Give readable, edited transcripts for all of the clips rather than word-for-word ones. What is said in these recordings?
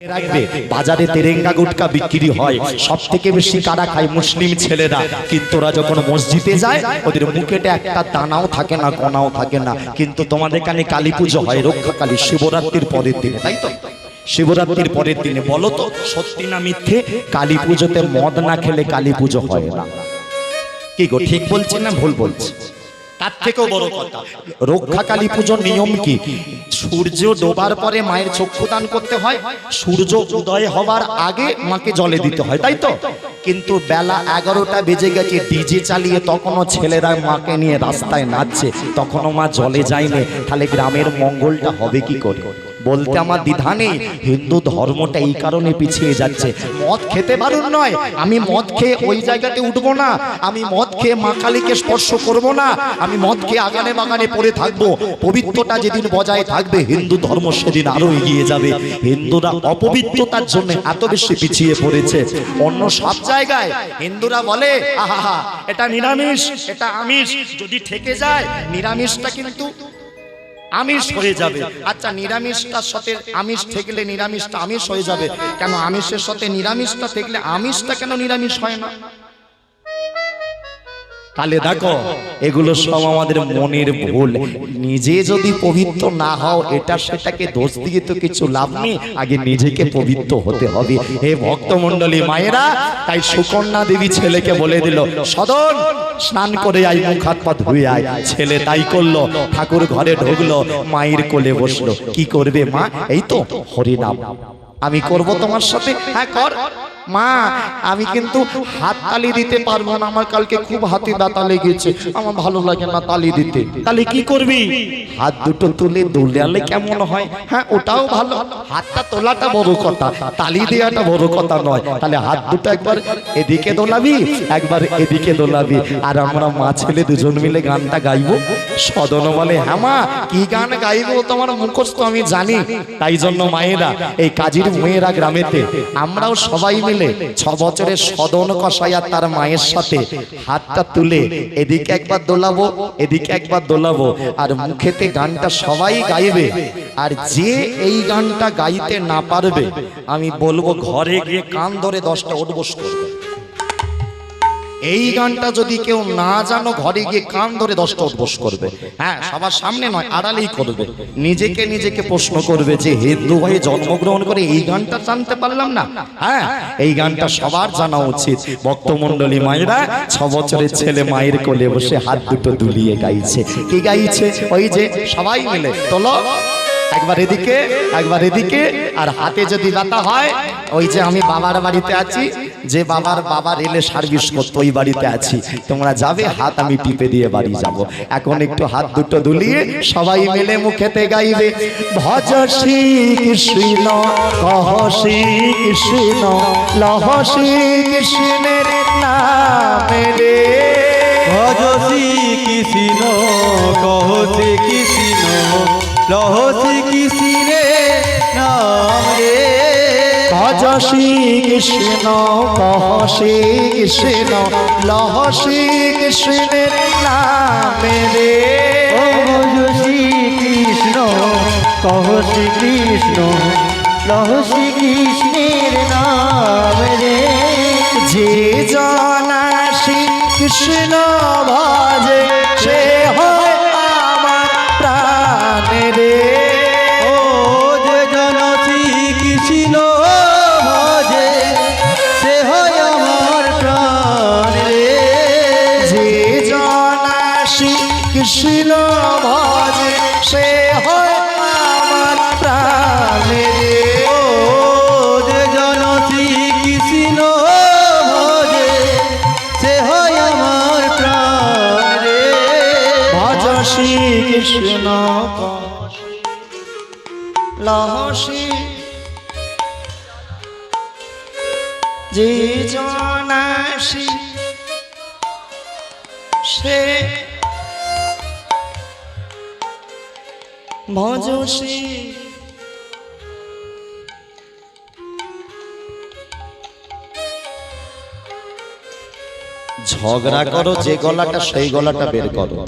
রাখবে বাজারে তেরেঙ্গা গুটকা বিক্রি হয়, সব থেকে বেশি কারা খায়? মুসলিম ছেলেরা। কিন্তু ওরা যখন মসজিদে যায় ওদের মুখেতে একটা দানাও থাকে না, কণাও থাকে না। কিন্তু তোমাদের এখানে কালী পুজো হয়, রক্ষাকালী, শিবরাত্রির পরের দিনে, তাই তো? শিবরাত্রির পরের দিনে। বলো তো সত্যি না মিথ্যে? কালী পুজোতে মদ না খেলে কালী পুজো হয় না। কি গো, ঠিক বলছি না ভুল বলছি? তার থেকেও বড় কথা, রক্ষাকালী পুজোর নিয়ম কি? সূর্য ডোবার পরে মায়ের চক্ষুদান করতে হয়, সূর্য উদয় হওয়ার আগে মাকে জলে দিতে হয়, তাই তো? কিন্তু বেলা 11টা বেজে গেছে, ডিজে চালিয়ে তখনও ছেলেরা মাকে নিয়ে রাস্তায় নাচছে, তখনও মা জলে যায়নি। তাহলে গ্রামের মঙ্গলটা হবে কি করে? বলতে আমার দ্বিধা নেই। হিন্দু ধর্মটা এই কারণে পিছিয়ে যাচ্ছে। মদ খেতে বারণ নয়, আমি মদ খেয়ে ওই জায়গাতে উঠবো না, আমি মদ খেয়ে মা কালীকে স্পর্শ করব না, আমি মদ খেয়ে আগানে বাগানে পড়ে থাকবো। পবিত্রতা যেদিন বজায় থাকবে হিন্দু ধর্ম সেদিন আরো এগিয়ে যাবে। হিন্দুরা অপবিত্রতার জন্য এত বেশি পিছিয়ে পড়েছে। অন্য সব জায়গায় হিন্দুরা বলে আহা এটা নিরামিষ, এটা আমিষ, যদি থেকে যায় নিরামিষটা কিন্তু আমিষ হয়ে যাবে। আচ্ছা, নিরামিষটার সাথে আমিষ থাকলে নিরামিষটা আমিষ হয়ে যাবে কেন? আমিষের সাথে নিরামিষটা থাকলে আমিষটা কেন নিরামিষ হয় না? তাহলে দেখো, এগুলো সব আমাদের মনের ভুল। নিজে যদি পবিত্র না হও, এটা সেটাকে দোষ দিয়ে তো কিছু লাভ নেই, আগে নিজেকে পবিত্র হতে হবে। হে ভক্তমণ্ডলী মায়েরা, তাই সুকন্যা দেবী ছেলেকে বলে দিল, সদন স্নান করে আয়, মুখ হাত পা ধুয়ে আয়। ছেলে তাই করলো, ঠাকুর ঘরে ঢুকলো, মায়ের কোলে বসলো। কি করবে মা? এই তো হরিনাম আমি করব তোমার সাথে। হ্যাঁ কর মা, আমি কিন্তু হাত তালি দিতে পারবো না, আমার কালকে খুব হাতে ব্যথা লেগেছে, আমার ভালো লাগে না তালি দিতে। তাহলে কি করবি? হাত দুটো তুলে দোলালে কেমন হয়? হ্যাঁ ওটাও ভালো, হাতটা তোলাটা বড় কথা, তালি দেওয়াটা বড় কথা নয়। তাহলে হাত দুটো একবার এদিকে দোলাবি, একবার এদিকে দোলাবি, আর আমরা মা ছেলে দুজন মিলে গানটা গাইবো। সদন বলে, হ্যাঁ মা কি গান গাইবো, তোমার মুখস্থ আমি জানি। তাই জন্য মায়েরা, এই কাজীর মেয়েরা গ্রামেতে আমরাও সবাই মিলে 6 বছরের সদন কষাই আর তার মায়ের সাথে হাতটা তুলে এদিকে একবার দোলাবো, এদিকে একবার দোলাবো, আর মুখেতে গানটা সবাই গাইবে। আর যে এই গানটা গাইতে না পারবে, আমি বলবো ঘরে গিয়ে কান ধরে 10টা উঠবস করবে। এই গানটা যদি কেউ না জানো, ঘরে গিয়ে কান ধরে 10টা উঠবস করবে। হ্যাঁ, সবার সামনে নয়, আড়ালেই করবে। নিজেকে প্রশ্ন করবে যে হিন্দু হয়ে জন্মগ্রহণ করে এই গানটা জানতে পারলাম না। হ্যাঁ, এই গানটা সবার জানা উচিত। ভক্তমণ্ডলী মায়েরা, 6 বছরের ছেলে মায়ের কোলে বসে হাত দুটো দুলিয়ে গাইছে। কি গাইছে? ওই যে সবাই মিলে তোলো, একবার এদিকে একবার এদিকে, আর হাতে যদি ব্যথা হয়, ওই যে আমি বাবার বাড়িতে আছি, যে বাবার এলে সার্ভিস করতো, ওই বাড়িতে আছি, তোমরা যাবে, হাত আমি টিপে দিয়ে বাড়ি যাব। এখন একটু হাত দুটো দুলিয়ে সবাই মিলে মুখেতে গাইবে, ভজ শ্রী কৃষ্ণ কহ শ্রী কৃষ্ণ লহ শ্রী কৃষ্ণের নামে রে, ভজ শ্রী কৃষ্ণ কহ শ্রী কৃষ্ণ লহ শ্রী কৃষ্ণের নাম রে, ভজ শ্রী কৃষ্ণ কহ শ্রী কৃষ্ণ লহ শ্রী কৃষ্ণের নামে রে, ভজ শ্রী কৃষ্ণ কহ শ্রী কৃষ্ণ লহ শ্রী কৃষ্ণের নাম রে, যে জনা শ্রী কৃষ্ণ ভজে সে হয় আমার প্রাণ রে, ও যে জন শ্রী কৃষ্ণ ভজে সে হয় আমার প্রাণ রে, যে জনা শ্রী কৃষ্ণ ভজে সে হয় আমার প্রাণ রে, ও যে জন শ্রী কৃষ্ণ ভজে সে হয় আমার প্রাণ রে, ভজ শ্রী কৃষ্ণ লহ শ্রী, যে জনা শ্রী সে ভজ শ্রী। ঝগড়া করো যে গলাটা, সেই গলাটা বের করো,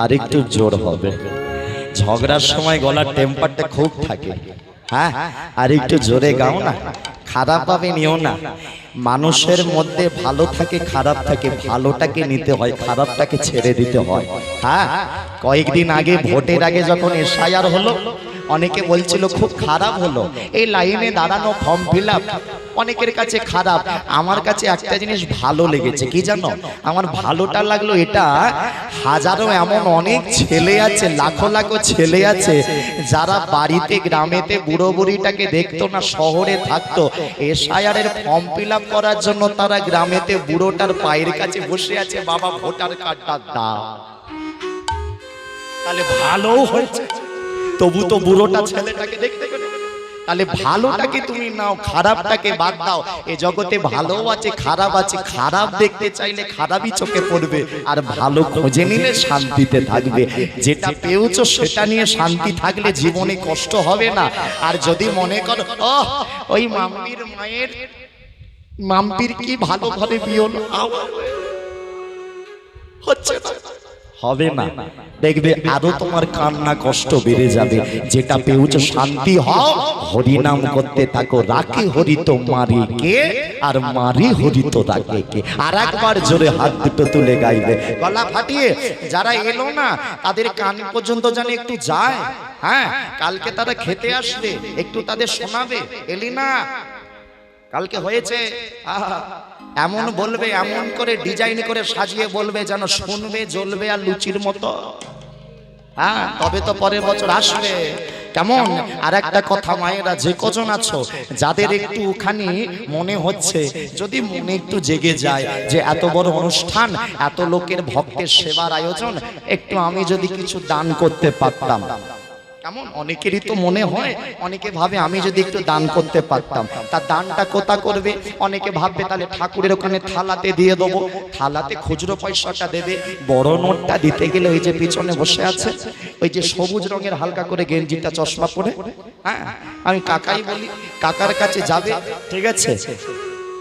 আর একটু জোর হবে। ঝগড়ার সময় গলার টেম্পারটা খুব থাকে, হ্যাঁ, আর একটু জোরে গাও না, খারাপ ভাবে নিও না। মানুষের মধ্যে ভালো থাকে খারাপ থাকে, ভালোটাকে নিতে হয়, খারাপটাকে ছেড়ে দিতে হয়। হ্যাঁ, কয়েকদিন আগে ভোটের আগে যখন এসআইআর হলো, অনেকে বলছিল খুব খারাপ হলো, এই লাইনে দাঁড়ানো, ফর্ম ফিল আপ অনেকের কাছে খারাপ। আমার কাছে একটা জিনিস ভালো লেগেছে, কি জানো? আমার ভালোটা লাগলো এটা, হাজারো এমন অনেক ছেলে আছে, লাখো লাখো ছেলে আছে যারা বাড়িতে গ্রামেতে বুড়ো বুড়িটাকে দেখতো না, শহরে থাকতো, এসআইআর এর ফর্ম ফিল আপ করার জন্য তারা গ্রামেতে বুড়োটার পায়ের কাছে বসে আছে, বাবা ভোটার কার্ডটা দাও। তাহলে ভালো হয়েছে, তবু তো বুড়োটা ছেলেটাকে দেখতে পেল। তাহলে ভালোটাকে তুমি নাও, খারাপটাকে বাদ দাও। এ জগতে ভালো আছে খারাপ আছে, খারাপ দেখতে চাইলে খারাপই চোখে পড়বে, আর ভালো খুঁজে নিলে শান্তিতে থাকবে। যেটা পেয়েছো সেটা নিয়ে শান্তি থাকলে জীবনে কষ্ট হবে না। আর যদি মনে করো ওই মাম্পির মায়ের, মাম্পির কি ভালো ঘরে বিয়ে হলো, হচ্ছে না, হবে না, দেখবে আরো তোমার কান্না কষ্ট বেড়ে যাবে। যেটা পেয়েছো শান্তি হও, হরি নাম করতে থাকো, রাখে হরি তো মারি কে, আর মারি হরি তো রাখে কে। আর একবার জোরে হাত দুটো তুলে গাইবে, গলা ফাটিয়ে। যারা এলো না তাদের কান পর্যন্ত জানি একটু যায়। হ্যাঁ, কালকে তারা খেতে আসবে, একটু তাদের শোনাবে, এলি না কালকে হয়েছে, এমন বলবে, এমন করে ডিজাইন করে সাজিয়ে বলবে যেন শুনবে, জ্বলবে আর লুচির মতো। হ্যাঁ, তবে তো পরের বছর আসবে। কেমন? আর একটা কথা, মায়েরা যে কজন আছো যাদের একটুখানি মনে হচ্ছে, যদি মনে একটু জেগে যায় যে এত বড় অনুষ্ঠান, এত লোকের ভক্তের সেবার আয়োজন, একটু আমি যদি কিছু দান করতে পারতাম, কেমন? অনেকেরই তো মনে হয়, অনেকে ভাবে আমি যদি একটু দান করতে পারতাম। তার দানটা কোথা করবে? অনেকে ভাববে তাহলে ঠাকুরের ওখানে থালাতে দিয়ে দেবো, থালাতে খুচরো পয়সাটা দেবে। বড় নোটটা দিতে গেলে ওই যে পিছনে বসে আছে, ওই যে সবুজ রঙের হালকা করে গেঞ্জিটা চশমা পরে, হ্যাঁ, আমি কাকাই বলি, কাকার কাছে যাবে, ঠিক আছে?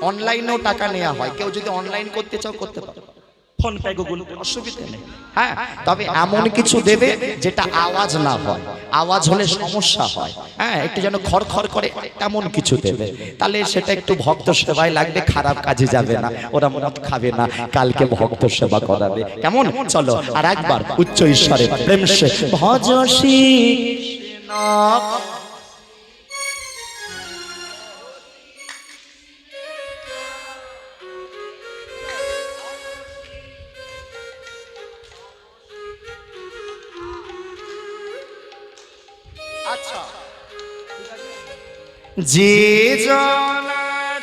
অনলাইনেও টাকা নেওয়া হয়, কেউ যদি অনলাইন করতে চাও করতে পারো, ফোন পে গুগল পে, অসুবিধা নেই। হ্যাঁ, তবে এমন কিছু দেবে যেটা আওয়াজ না হয়, আওয়াজ হলে সমস্যা হয়। হ্যাঁ, একটু যেন খড়খড় করে তেমন কিছু দেবে, তাহলে সেটা একটু ভক্ত সেবায় লাগবে, খারাপ কাজে যাবে না, ওরা মদ খাবে না, কালকে ভক্ত সেবা করাবে। কেমন? চলো আর একবার উচ্চ ঈশ্বরে প্রেম সে ভজ শ্রী কৃষ্ণ। আচ্ছা, যে জন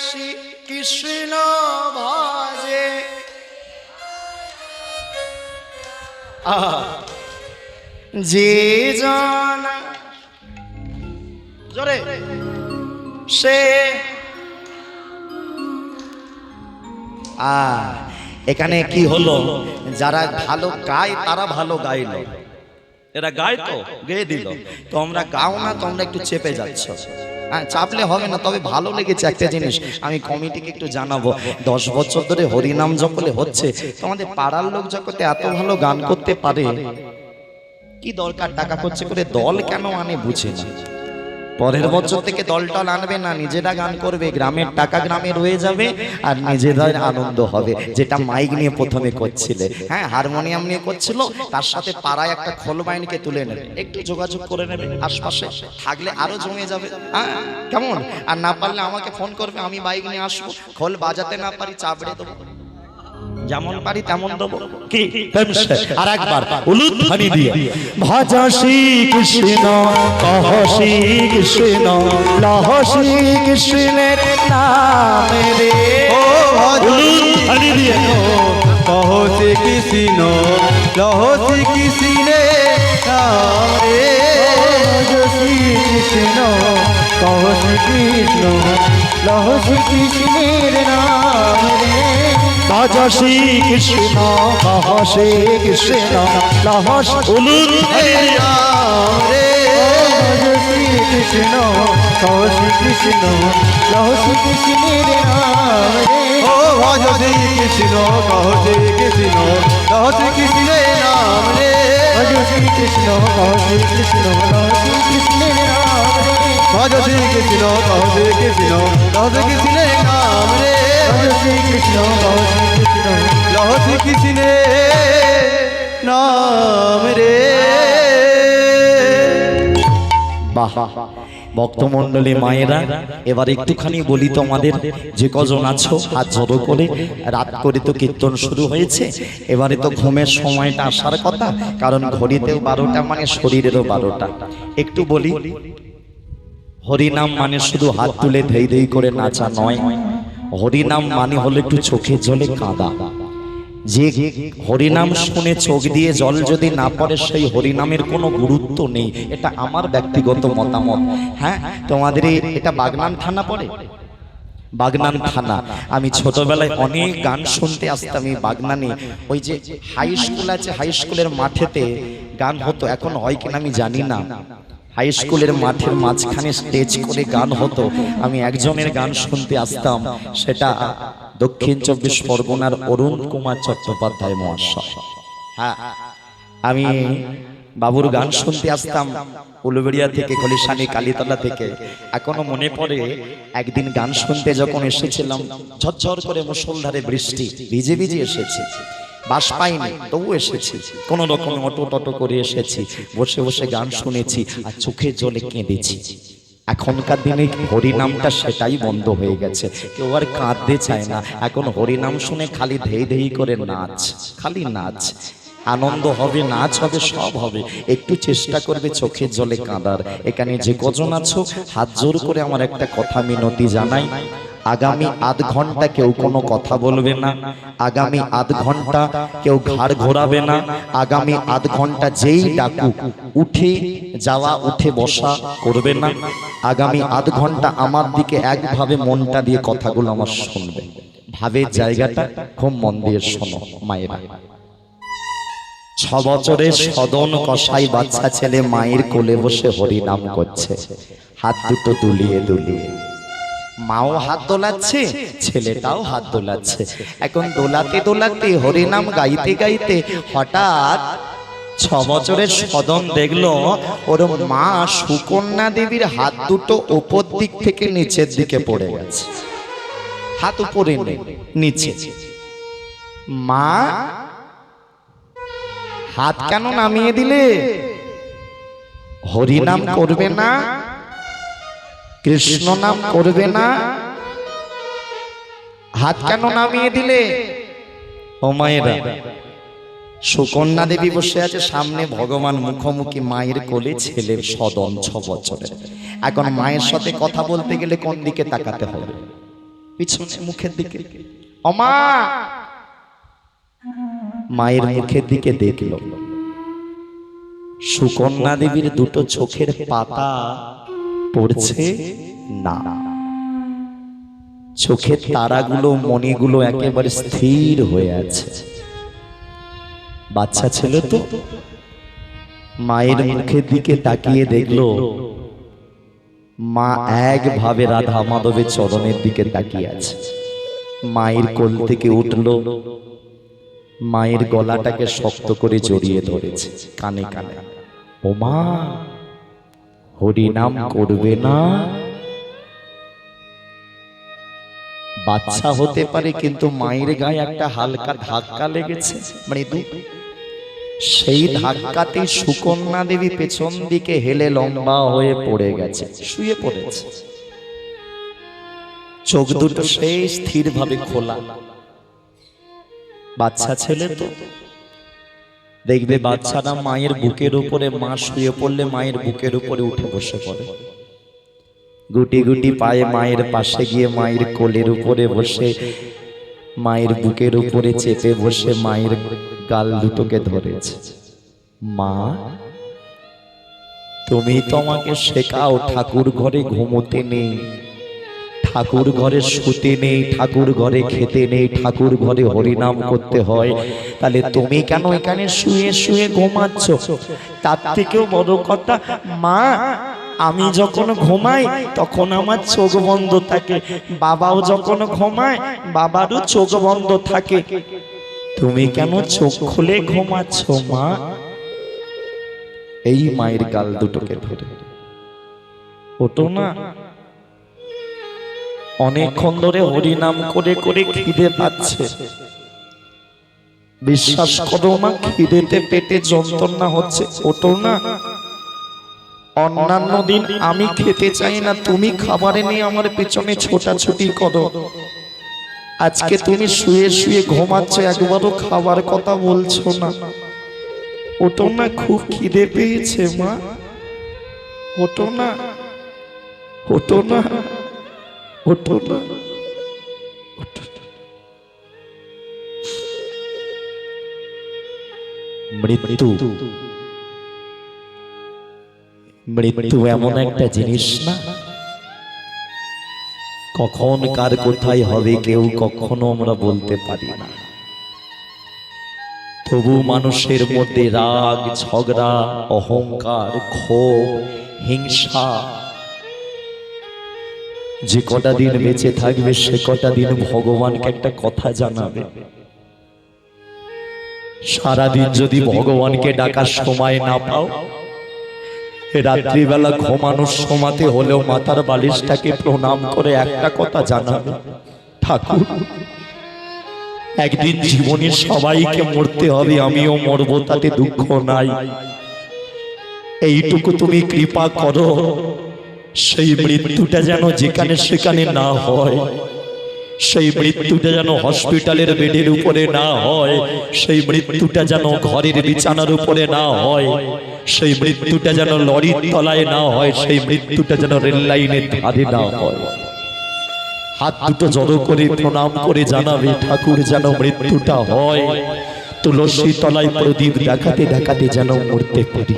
শ্রী কৃষ্ণ ভজে, যে জন জোরে সে, এখানে কি হলো? যারা ভালো গায় তারা ভালো গাইলো, এরা গায় তো গেয়ে দিল, তোমরা গাও না, তোমরা একটু চেপে যাচ্ছ। হ্যাঁ, চাপলে হবে না। তবে ভালো লেগেছে একটা জিনিস, আমি কমিটিকে একটু জানাবো, 10 বছর ধরে হরিনাম জপলে হচ্ছে, তোমাদের পাড়ার লোক জগতে এত ভালো গান করতে পারে, কি দরকার টাকা খরচ করে দল কেন আনে বুঝে না। পরের বছর থেকে দলটল আনবে না, নিজেরা গান করবে, গ্রামের টাকা গ্রামে রয়ে যাবে, আর নিজেদের আনন্দ হবে। যেটা মাইক নিয়ে প্রথমে করছিলে, হ্যাঁ, হারমোনিয়াম নিয়ে করছিল, তার সাথে পাড়ায় একটা খোল বাইনকে তুলে নেবে, একটু যোগাযোগ করে নেবে, আশপাশে থাকলে আরো জমে যাবে। হ্যাঁ, কেমন? আর না পারলে আমাকে ফোন করবে, আমি বাইক নিয়ে আসবো, খোল বাজাতে না পারি চাবড়ে দেবো, যেমন পারি তেমন দেবো। কি? আর একবার উলুধ্বনি দিয়ে ভজ শ্রী কৃষ্ণ, কহ শ্রী কৃষ্ণ, লহ শ্রী কৃষ্ণের নামে রে। ও ভজ উলুধ্বনি দিয়ে কহ শ্রী কৃষ্ণ, লহ শ্রী কৃষ্ণের নাম রে। ভজ শ্রী কৃষ্ণ, কহ শ্রী কৃষ্ণ, লহ শ্রী কৃষ্ণের নাম রে। ভজ শ্রী কৃষ্ণ, কহ শ্রী কৃষ্ণ, লহ উলুধ্বনি নাম রে। ভজ শ্রী কৃষ্ণ, কহ শ্রী কৃষ্ণ, লহ শ্রী কৃষ্ণের নাম রে। ও ভজ শ্রী কৃষ্ণ, কহ শ্রী কৃষ্ণ, লহ শ্রী কৃষ্ণের নাম রে। ভজ শ্রী কৃষ্ণ, কহ শ্রী কৃষ্ণ, লহ শ্রী কৃষ্ণের নাম রে। ভজ শ্রী কৃষ্ণ কহ শ্রী কৃষ্ণ কহ শ্রী কৃষ্ণের নাম রে ভজ শ্রী কৃষ্ণ কহ শ্রী কৃষ্ণ লহ শ্রী কৃষ্ণের নাম রে। বাহ, ভক্তমণ্ডলী মায়েরা, এবার একটুখানি বলি তোমাদের, যে কজন আছো হাত জড়ো করে। রাত করে তো কীর্তন শুরু হয়েছে, এবারে তো ঘুমের সময়টা আসার কথা, কারণ ঘড়িতেও 12টা মানে শরীরেরও 12টা। একটু বলি, হরিনাম মানে শুধু হাত তুলে ধেই ধেই করে নাচা নয়, হরিনাম মানে হলো একটু চোখের জলে কাঁদা। যে হরিনাম শুনে চোখ দিয়ে জল যদি না পড়ে, সেই হরিনামের কোনো গুরুত্ব নেই। এটা আমার ব্যক্তিগত মতামত। হ্যাঁ, তোমাদের এটা বাগনান থানা পড়ে, বাগনান থানা। আমি ছোটবেলায় অনেক গান শুনতে আসতাম এই বাগনানে। ওই যে হাই স্কুল আছে, হাই স্কুলের মাঠেতে গান হতো, এখন হয় কিনা আমি জানি না। হাই স্কুলের মাঠের মাঝখানে স্টেজ করে গান হতো, আমি একজনের গান শুনতে আসতাম, সেটা দক্ষিণ 24 পরগনার অরুণ কুমার চট্টোপাধ্যায় মহাশয়। হ্যাঁ, আমি বাবুর গান শুনতে আসতাম উলুবেড়িয়া থেকে, খলিশানি কালীতলা থেকে। এখনো মনে পড়ে, একদিন গান শুনতে যখন এসেছিলাম, ঝরঝর করে মুষলধারে বৃষ্টি, ভিজে ভিজে এসেছি, বাস পাইনি তবু এসেছি, কোন রকম অটো টটো করে এসেছি, বসে বসে গান শুনেছি আর চোখের জলে কেঁদেছি। এখনকার দিনে হরিনামটা সেটাই বন্ধ হয়ে গেছে, কেউ আর কাঁদতে চায় না। এখন হরিনাম শুনে খালি ধেই ধেই করে নাচ, খালি নাচ। আনন্দ হবে, নাচ হবে, সব হবে, একটু চেষ্টা করবে চোখের জলে কাঁদার। এখানে যে কজন আছো হাত জোর করে আমার একটা কথা মিনতি জানাই, আগামী আধ ঘন্টা কেউ কোনো কথা বলবে না, আগামী আধ ঘন্টা কেউ ঘাড় ঘোরাবে না, আগামী আধ ঘন্টা যেই ডাকুক উঠে যাওয়া উঠে বসা করবে না, আগামী আধ ঘন্টা আমার দিকে একভাবে মনটা দিয়ে কথাগুলো আমার শুনবে। ভাবের জায়গাটা খুব মন দিয়ে শোনো মায়েরা। 6 বছরের সদন কসাই বাচ্চা ছেলে মায়ের কোলে বসে হরিনাম করছে, হাত দুটো দুলিয়ে দুলিয়ে। মাও হাত দোলাচ্ছে, ছেলেটাও হাত দোলাচ্ছে। এখন দোলাতে দোলাতে হরিনাম গাইতে গাইতে হঠাৎ 6 বছরের সদন দেখলো ওর মা সুকন্যা দেবীর হাত দুটো ওপর দিক থেকে নিচের দিকে পড়ে গেছে, হাত উপরে নেই, নিচে। মা, হাত কেন নামিয়ে দিলে? হরিনাম করবে না, কৃষ্ণ নাম করবে না, হাত কেন নামিয়ে দিলে? ও মায়েরা, সুকন্যা দেবী বসে আছে সামনে, ভগবান মুখোমুখি, মায়ের কোলে ছেলের সদন 6 বছরের। এখন মায়ের সাথে কথা বলতে গেলে কোন দিকে তাকাতে হবে? পিছনে, মুখের দিকে। ও মা, মায়ের মুখের দিকে দেখলো, সুকন্যা দেবীর দুটো চোখের পাতা পড়ছে না, চোখের তারাগুলো মণিগুলো একেবারে স্থির হয়ে আছে। বাচ্চা ছেলে তো মায়ের মুখের দিকে তাকিয়ে দেখলো মা একভাবে রাধা মাধবের চরণের দিকে তাকিয়ে আছে। মায়ের কোল থেকে উঠলো, মায়ের গলাটাকে শক্ত করে জড়িয়ে ধরেছে, কানে কানে, ও মা, হরিনাম করবে না? বাচ্চা হতে পারে, কিন্তু মায়ের গায়ে একটা হালকা ধাক্কা লেগেছে, মৃদু। সেই ধাক্কাতে সুকন্যা দেবী পেছন দিকে হেলে লম্বা হয়ে পড়ে গেছে, শুয়ে পড়েছে। চোখ দুটো সেই স্থির ভাবে খোলা। বাচ্চা ছেলে তো দেখবে, বাচ্চারা মায়ের বুকের উপরে, মা শুয়ে পড়লে মায়ের বুকের উপরে উঠে বসে পড়ে, গুটি গুটি পায়ে মায়ের পাশে গিয়ে মায়ের কোলের উপরে বসে, মায়ের বুকের উপরে চেপে বসে মায়ের গাল দুটোকে ধরেছে। মা, তুমি তো আমাকে শেখাও ঠাকুর ঘরে ঘুমোতে নেই, ঠাকুর ঘরে শুতে নেই, ঠাকুর ঘরে খেতে নেই, ঠাকুর ঘরে হরিনাম করতে হয়, তাহলে তুমি কেন এখানে শুয়ে শুয়ে ঘুমাচ্ছ? তার থেকেও বড় কথা, মা, আমি যখন ঘুমাই তখন আমার চোখ বন্ধ থাকে, বাবাও যখন ঘুমায় বাবারও চোখ বন্ধ থাকে, তুমি কেন চোখ খুলে ঘুমাচ্ছ মা? এই মায়ের গাল দুটোকে ধরে ওঠো না, অনেকক্ষণ ধরে হরিনাম করে করে খিদে পাচ্ছে। বিশ্বাস করো মা, খিদেতে পেটে যন্ত্রণা হচ্ছে। ওঠো না। অন্যান্য দিন আমি খেতে চাই না, তুমি খাবারে নিয়ে আমার পেছনে ছোটাছুটি করো। আজকে তুমি শুয়ে শুয়ে ঘুমাচ্ছ, একবারও খাবার কথা বলছো না। ওঠো না, খুব খিদে পেয়েছে মা। ওঠো না, ওঠো না, ওঠো না। মৃত্যু মৃত্যু এমন একটা জিনিস না, কখন কার কোথায় হবে কেউ কখনো আমরা বলতে পারি না। তবু মানুষের মধ্যে রাগ, ঝগড়া, অহংকার, ক্ষোভ, হিংসা, যে কটা দিন বেঁচে থাকবে সে কটা দিন ভগবানকে একটা কথা জানাবে। সারাদিন যদি ভগবানকে ডাকার সময় না পাও, রাত্রিবেলা ঘুমানোর সময়তে হলেও মাথার বালিশটাকে প্রণাম করে একটা কথা জানাবে, ঠাকুর একদিন জীবনে সবাইকে মরতে হবে, আমিও মরবো, তাতে দুঃখ নাই, এইটুকু তুমি কৃপা করো। সেই মৃত্যুটা যেন যেখানে সেখানে না হয়, সেই মৃত্যুটা যেন হসপিটালের বেডের উপরে না হয়, সেই মৃত্যুটা যেন ঘরের বিছানার উপরে না হয়, সেই মৃত্যুটা যেন লরির তলায় না হয়, সেই মৃত্যুটা যেন রেল লাইনের ধারে না হয়। হাত দুটো জড়ো করে প্রণাম করে জানাবে, ঠাকুর যেন মৃত্যুটা হয় তুলসী তলায় প্রদীপ দেখাতে দেখাতে যেন মরতে পারি,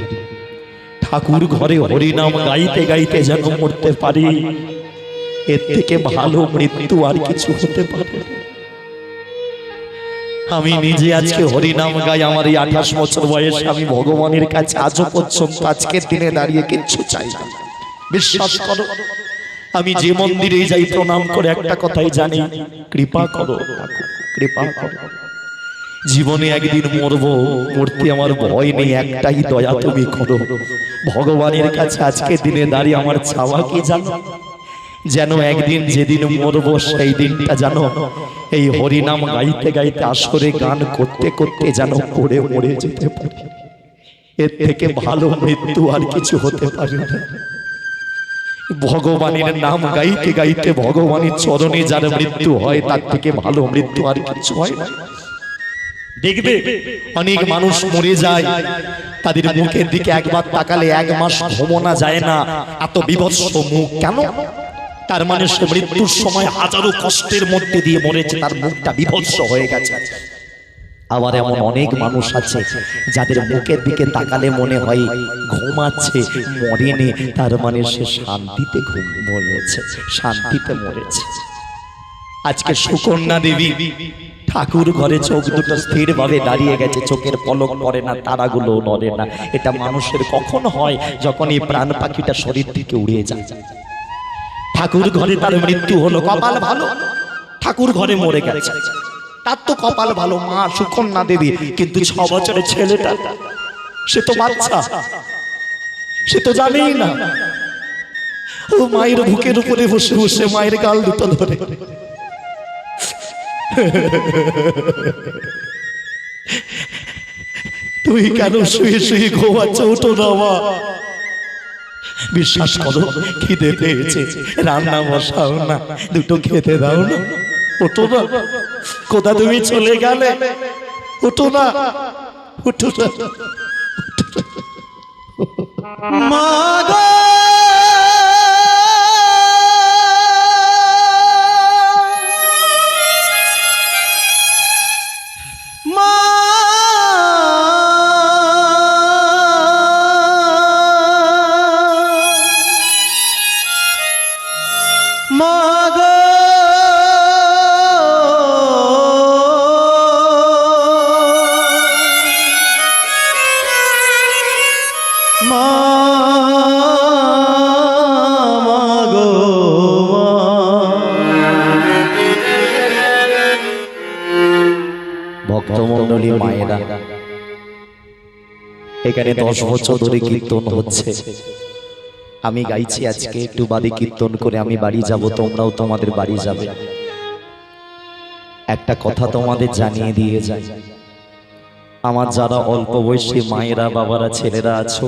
ঠাকুর ঘরে হরিনাম গাইতে গাইতে যেন মরতে পারি। এর থেকে ভালো মৃত্যু আর কিছু হতে পারে না। আমি নিজে আজকে হরিনাম গাই, আমার এই 28 বছর বয়সে আমি ভগবানের কাছে আজও পর্যন্ত আজকের দিনে দাঁড়িয়ে কিচ্ছু চাই না। বিশ্বাস করো, আমি যে মন্দিরে যাই প্রণাম করে একটা কথাই জানি, কৃপা করো ঠাকুর, কৃপা করো। জীবনে একদিন মরবো, মরতে আমার ভয় নেই, একটাই দয়া তুমি করো। ভগবানের কাছে আজকের দিনে দাঁড়িয়ে আমার চাওয়া কি জানো? যেন একদিন যেদিন মরবো সেই দিনটা যেন এই হরিনাম গাইতে গাইতে আসরে গান করতে করতে যেন পড়ে মরে যেতে পারি। এর থেকে ভালো মৃত্যু আর কিছু হতে পারে না। ভগবানের নাম গাইতে গাইতে ভগবানের চরণে যার মৃত্যু হয়, তার থেকে ভালো মৃত্যু আর কিছু হয় না। দেখবে অনেক মানুষ মরে যায়, তাদের মুখের দিকে একবার তাকালে 1 মাস ঘুমোনা যায় না, এত বিভৎস মুখ কেন? তার মানে সে মৃত্যুর সময় হাজারো কষ্টের মধ্যে দিয়ে মরেছে, তার মুখটা বিভৎস হয়ে গেছে। আবার এমন অনেক মানুষ আছে যাদের মুখের দিকে তাকালে মনে হয় ঘুমাচ্ছে, মরেনি, তার মানে সে শান্তিতে মরেছে, শান্তিতে মরেছে। আজকে সুকন্যা দেবী ঠাকুর ঘরে চোখ দুটো স্থির ভাবে দাঁড়িয়ে গেছে, চোখের পলক পড়ে না, তারাগুলো নড়ে না। এটা মানুষের কখন হয়? যখন এই প্রাণ পাখিটা শরীর থেকে উড়ে যায়। ঠাকুর ঘরে তার মৃত্যু হলো, কপাল ভালো, ঠাকুর ঘরে মরে গেছে, তার তো কপাল ভালো, মা সুকন্যা দেবী। কিন্তু 6 বছরের ছেলেটা, সে তো বাচ্চা, সে তো জানেই না। ও মায়ের বুকের উপরে বসে বসে মায়ের গাল দুটো ধরে, তুই কেন শুয়ে শুয়ে ঘুমাচ্ছ? ওঠো না মা, বিশ্বাস করো খিদে পেয়েছে, রান্না বসাও না, দুটো খেতে দাও না। ওঠো না, কোথা তুমি চলে গেলে? ওঠো না, ওঠো না। মা গো মা, মা গো মা, মা গো মা। ভক্তমণ্ডলী মায়েরা, এখানে 10 বছর ধরে কীর্তন হচ্ছে। আমি গাইছি আজকে, একটু বাদে কীর্তন করে আমি বাড়ি যাব, তোমরাও তোমাদের বাড়ি যাবে। একটা কথা তোমাদের জানিয়ে দিয়ে যাই, আমার যারা অল্প বয়সী মায়েরা, বাবারা, ছেলেরা আছো,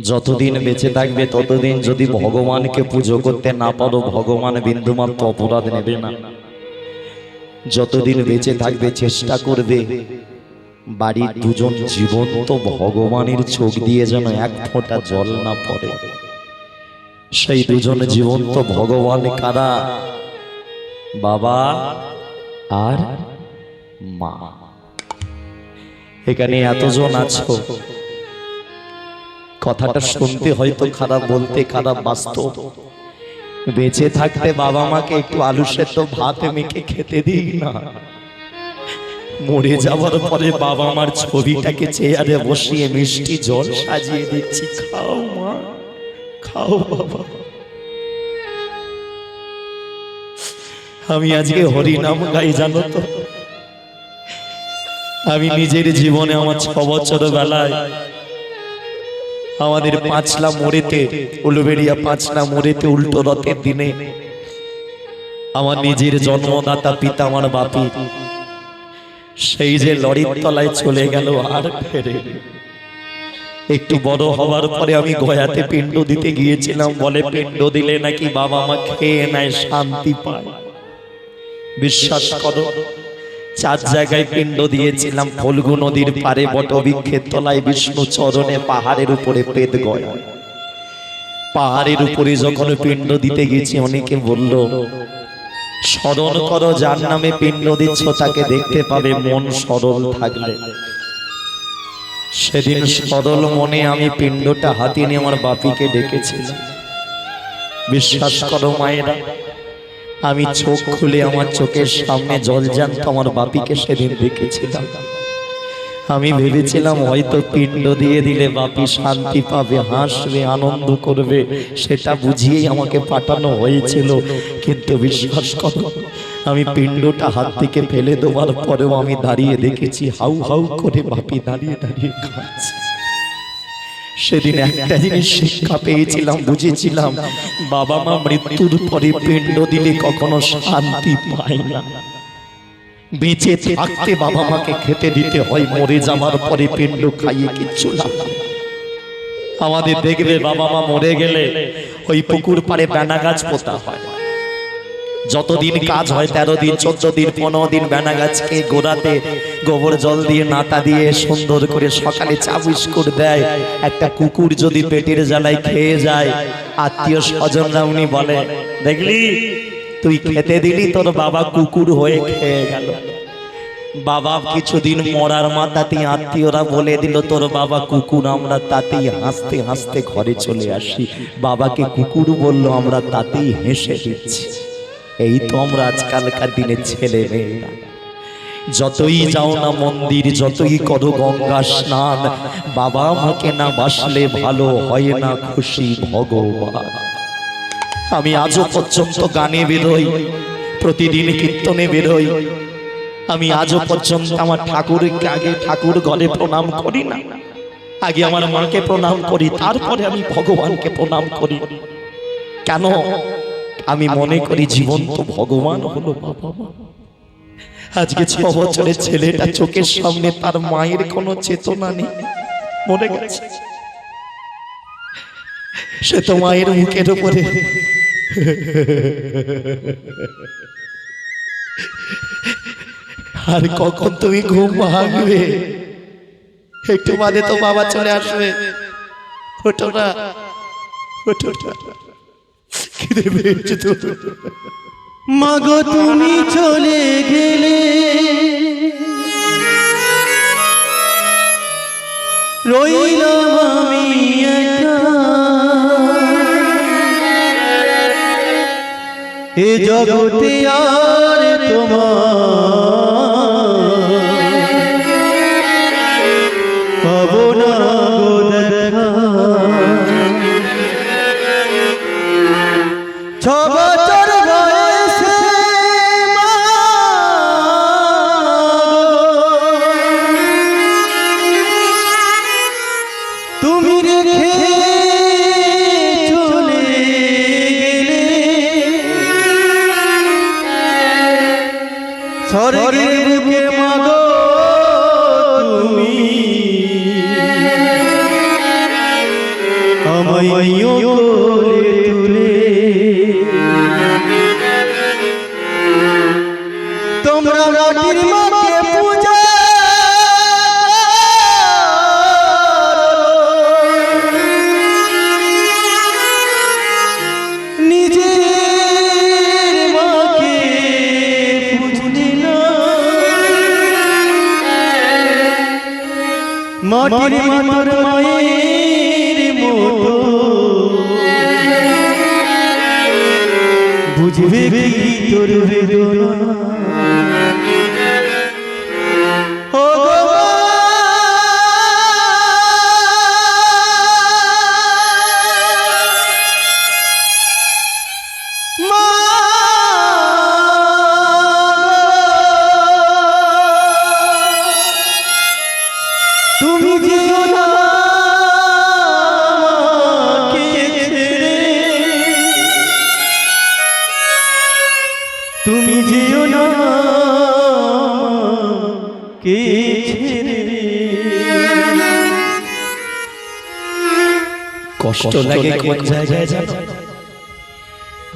যতদিন বেঁচে থাকবে ততদিন যদি ভগবানকে পুজো করতে না পারো, ভগবান বিন্দুমাত্র অপরাধ নেবে না। যতদিন বেঁচে থাকবে চেষ্টা করবে বাড়ির দুজন জীবন্ত ভগবানের চোখ দিয়ে যেন এক ফোঁটা জল না পড়ে। সেই দুজন জীবন্ত ভগবান কারা? বাবা আর মা। এখানে এতজন আছো, কথাটা শুনতে হয়তো খারাপ, বলতে খারাপ, বাস্তব। বেঁচে থাকতে বাবা মাকে একটু আলু সেদ্ধ ভাত মেখে খেতে দিই না, মরে যাওয়ার পরে বাবা মার ছবিটাকে চেয়ারে বসিয়ে মিষ্টি জল সাজিয়ে দিচ্ছি, খাও মা, খাও বাবা। আমি আজকে হরিনাম গাই, জানো তো? আমি নিজের জীবনে আমার 6 বছর বেলায় আমাদের পাঁচলা মোড়েতে, উলুবেড়িয়া পাঁচলা মোড়েতে উল্টো রথের দিনে আমার নিজের জন্মদাতা পিতা আমার বাপি সেই যে লরির তলায় চলে গেল, আর ফেরে। একটু বড় হওয়ার পরে আমি গয়াতে পিণ্ড দিতে গিয়েছিলাম, বলে পিণ্ড দিলে নাকি বাবা মা খেয়ে নেয়, শান্তি পায়। বিশ্বাস করো, 4 জায়গায় পিণ্ড দিয়েছিলাম, ফল্গু নদীর পারে, বটবৃক্ষের তলায়, বিষ্ণু চরণে, পাহাড়ের উপরে, পেট গয়া। পাহাড়ের উপরে যখন পিণ্ড দিতে গেছি, অনেকে বলল স্মরণ করো যার নামে পিণ্ড দিচ্ছ তাকে দেখতে পাবে মন সরল থাকলে। সেদিন সরল মনে আমি পিণ্ডটা হাতে নিয়ে আমার বাপিকে ডেকেছিলাম। বিশ্বাস করো মায়েরা, আমি চোখ খুলে আমার চোখের সামনে জলজ্যান্ত আমার বাপিকে সেদিন দেখেছিলাম। আমি ভেবেছিলাম হয়তো পিণ্ড দিয়ে দিলে বাপি শান্তি পাবে, হাসবে, আনন্দ করবে, সেটা বুঝিয়েই আমাকে পাঠানো হয়েছিল। কিন্তু বিশ্বাস করো, আমি পিণ্ডটা হাত থেকে ফেলে দেওয়ার পরেও আমি দাঁড়িয়ে দেখেছি হাউ হাউ করে বাপি দাঁড়িয়ে দাঁড়িয়ে খাচ্ছে। সেদিন একটা জিনিস শিক্ষা পেয়েছিলাম, বুঝেছিলাম বাবা মা মৃত্যুর পরে পিণ্ড দিলে কখনো শান্তি পায় না। বেঁচে থাকতে বাবা মাকে খেতে দিতে হয়, মরে যাওয়ার পরে পিণ্ড খাইয়ে কিচ্ছু লাভ নেই। আমাদের দেখবে বাবা মা মরে গেলে ওই পুকুর পাড়ে বেনা গাছ পোতা হয়। যতদিন কাজ হয়, 13 দিন, 14 দিন, 15 দিন বেনা গাছকে গোড়াতে গোবর জল দিয়ে, নাতা দিয়ে সুন্দর করে সকালে চা বিস্কুট দেয়। একটা কুকুর যদি পেটের জ্বালায় খেয়ে যায়, আত্মীয় স্বজনরা উনি বলে, দেখলি তুই খেতে দিলি, তোর বাবা কুকুর হয়ে খেয়ে গেল। বাবা কিছুদিন মরার মাথাতেই আত্মীয়রা বলে দিল তোর বাবা কুকুর, আমরা তাতেই হাসতে হাসতে ঘরে চলে আসি। বাবাকে কুকুর বললো, আমরা তাতেই হেসে দিচ্ছি। এই তো আমরা আজকালকার দিনের ছেলে মেয়েরা। যতই যাও না মন্দির, যতই করো গঙ্গা স্নান, বাবা মাকে না বাসলে ভালো হয় না খুশি ভগবান। আমি আজও পর্যন্ত গানে বেরোই, প্রতিদিন কীর্তনে বেরোই। আমি আজও পর্যন্ত আমার ঠাকুরকে আগে ঠাকুর ঘরে প্রণাম করি না, আগে আমার মাকে প্রণাম করি, তারপরে আমি ভগবানকে প্রণাম করি। কেন? আমি মনে করি জীবন্ত ভগবান হলো বাবা মা। আজকে 6 বছরের ছেলেটা চোখের সামনে, তার মায়ের কোনো চেতনা নেই, মরে গেছে। সে তো মায়ের মুখের উপরে আর কখন তুমি ঘুম ভাঙবে? একটু বাদে তো বাবা চলে আসবে। ওঠো না, ওঠো না, খিদে পেয়েছে তো। মাগো তুমি চলে গেলে, রইলাম আমি একা, এ জগতে আর তোমার পাবো না গো দেখা। 6 বছর বয়সে মা তুমি রেখে স্বর্গের বুকে মাগো তুমি আমায় কোলে তুলে তোমরা মাটির মাকে পূজা নিজের মাকে বুঝলে না মাটির মাতার মায়ের মতো বুঝবে কি তোর বেদনা ও গো মা তুমি যেও না আমাকে ছেড়ে তুমি যেও না আমাকে ছেড়ে কষ্ট লাগে কোন জায়গায় জানো?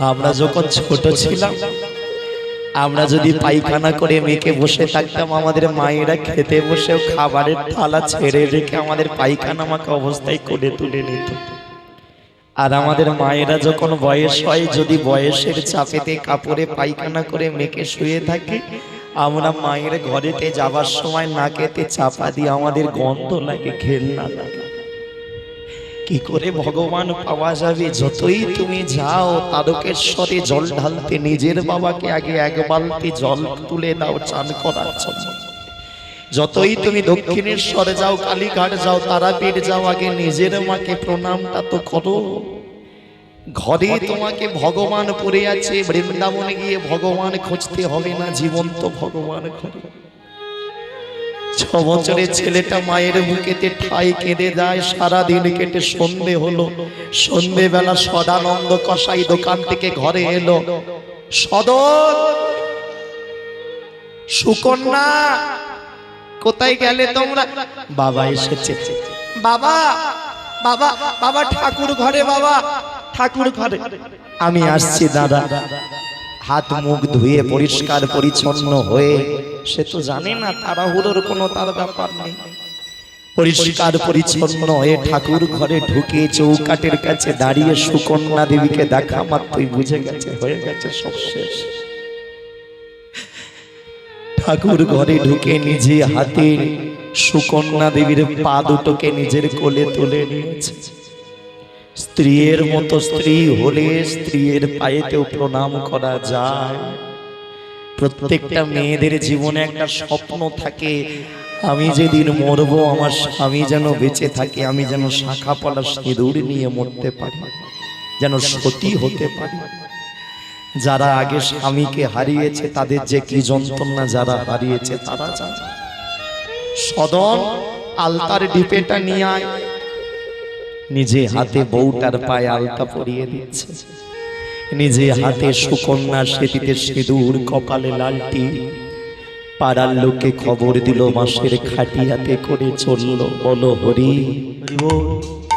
আমরা যখন ছোট ছিলাম, আমরা যদি পায়খানা করে মেখে বসে থাকতাম, আমাদের মায়েরা খেতে বসেও খাবারের থালা ছেড়ে রেখে আমাদের পায়খানা মাখা অবস্থায় কোলে তুলে নিত। আর আমাদের মায়েরা যখন বয়স হয়, যদি বয়সের চাপেতে কাপড়ে পায়খানা করে মেখে শুয়ে থাকি, আমরা মায়ের ঘরেতে যাবার সময় নাকেতে চাপা দিয়ে আমাদের গন্ধ লাগে, ঘেন্না লাগে। কি করে ভগবান পাওয়া যাবে? যতই তুমি যাও তারকেশ্বরে জল ঢালতে, নিজের বাবাকে আগে এক বালতি জল তুলে দাও চান করার জন্য। যতই তুমি দক্ষিণেশ্বরে যাও, কালীঘাট যাও, তারাপীঠ যাও, আগে নিজের মাকে প্রণামটা তো করো। ঘরে তোমাকে ভগবান পড়ে আছে, বৃন্দাবনে গিয়ে ভগবান খুঁজতে হবে না, জীবন্ত ভগবান ঘরে। 6 বছরের ছেলেটা মায়ের বুকেতে ঠাই কেঁদে যায়, সারাদিন কেটে সন্ধে হলো। সন্ধেবেলা সদানন্দ কসাই দোকান থেকে ঘরে এলো। সদন, সুকন্যা কোথায় গেলে তোমরা? বাবা এসেছে। বাবা বাবা বাবা ঠাকুর ঘরে, বাবা ঠাকুর ঘরে। আমি আসছি দাদা। হাত মুখ ধুয়ে পরিষ্কার পরিচ্ছন্ন হয়ে, সে তো জানে না তাড়াহুড়োর কোনো তার ব্যাপার নেই, পরিষ্কার পরিচ্ছন্ন হয়ে ঠাকুর ঘরে ঢুকে চৌকাটের কাছে দাঁড়িয়ে সুকন্যা দেবীকে দেখা মাত্রই বুঝে গেছে হয়ে গেছে সব শেষ। ঠাকুর ঘরে ঢুকে নিজে হাতে সুকন্যা দেবীর পা দুটোকে নিজের কোলে তুলে নিয়েছে। স্ত্রীর মতো স্ত্রী হলে স্ত্রীর পায়েতেও প্রণাম করা যায়। প্রত্যেকটা মেয়েদের জীবনে একটা স্বপ্ন থাকে, আমি যেদিন মরবো আমার স্বামী যেন বেঁচে থাকে, আমি যেন শাখা পলা সিঁদুর নিয়ে মরতে পারি, যেন সতী হতে পারি। যারা আগে স্বামীকে হারিয়েছে তাদের যে কি যন্ত্রণা, যারা হারিয়েছে তারা জানে। সদন আলতার ডিপেটা নিয়ে আয়, নিজে হাতে বউটার পায়ে আলতা পরিয়ে দিচ্ছে, নিজে হাতে সুকন্যা সেদিতে সিঁদুর, কপালে লালটি। পাড়ার লোকে খবর দিল, মাসের খাটিয়াতে করে চললো। বলো হরি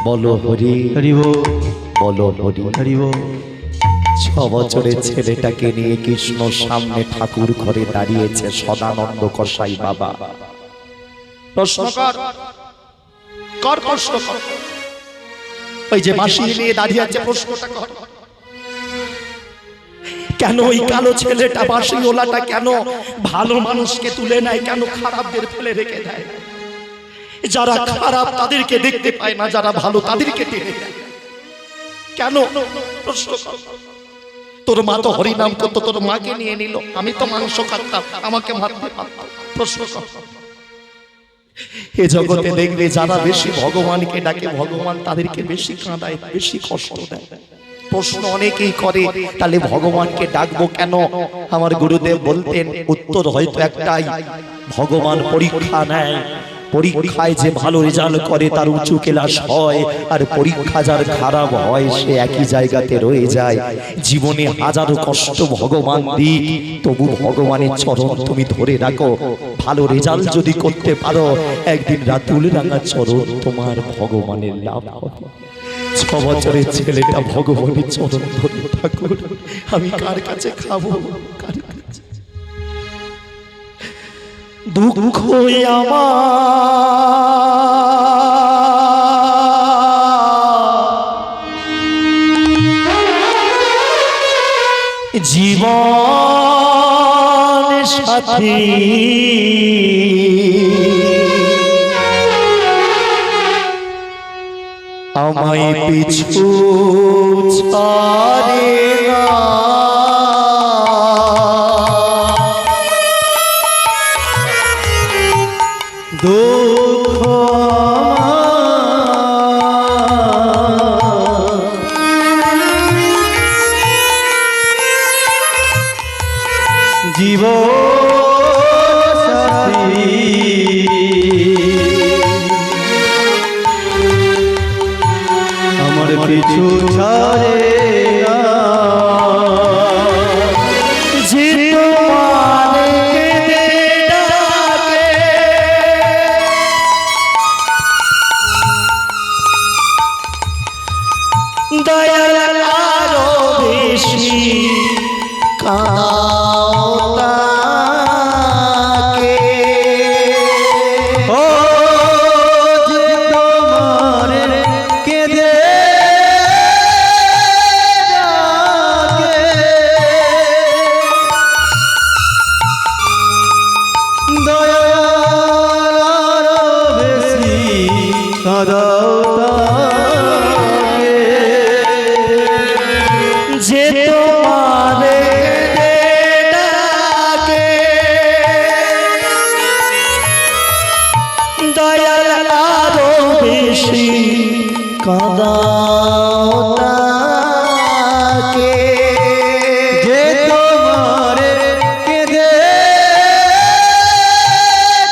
বলো হরি বলো হরি। 6 বছরের ছেলেটাকে নিয়ে কৃষ্ণ সামনে ঠাকুর ঘরে দাঁড়িয়েছে সদানন্দ কসাই বাবা। প্রশ্ন কর প্রশ্ন কর। ওই যে মাসি নিয়ে দাঁড়িয়ে আছে, প্রশ্নটা কর। কেন ওই কালো ছেলেটা, বাঁশি ওলাটা কেন ভালো মানুষকে তুলে নেয়, কেন খারাপদের ফেলে রেখে দেয়? যারা খারাপ তাদেরকে দেখতে পায় না, যারা ভালো তাদেরকে টেনে দেয় কেন? প্রশ্ন কর। তোর মা তো হরিনাম করতো, তোর মাকে নিয়ে নিল, আমি তো মাংস খাতাম, আমাকে মারতে পারতাম। প্রশ্ন কর। এ জগতে দেখবে যারা বেশি ভগবানকে ডাকে, ভগবান তাদেরকে বেশি কাঁদায়, বেশি কষ্ট দেয়। প্রশ্ন অনেকেই করে, তাহলে ভগবানকে ডাকবো কেন? আমার গুরুদেব বলতেন উত্তর হয়তো একটাই, ভগবান পরীক্ষা নেয়। পরীক্ষায় যে ভালো রেজাল্ট করে তার উঁচু ক্লাস হয়, আর পরীক্ষা যার খারাপ হয় সে একই জায়গাতে রয়ে যায়। জীবনে হাজারো কষ্ট ভগবান দিক, তবু ভগবানের চরণ তুমি ধরে রাখো। ভালো রেজাল্ট যদি করতে পারো, একদিন রাতুল রাঙা চরণ তোমার ভগবানের লাভ হবে। 6 বছরের ছেলেটা ভগবানের চরণ ধরে ঠাকুর আমি কার কাছে খাবো, কার কাছে? দুঃখ আমার জীবন সাথী, আমায় পিছু ছাড়ে না। দুঃখ জীবন সাথী, আমার পিছু ছাড়ে না। যে তোমারে ডাকে, দয়াল আরো বেশি কাঁদাও তাকে। ও যে তোমার কেঁদে ডাকে, দয়াল আরো বেশি কাঁদাও তাকে। যে তোমারে ডাকে, দয়াল আরো বেশি কাঁদাও তাকে। যে তোমার কেঁদে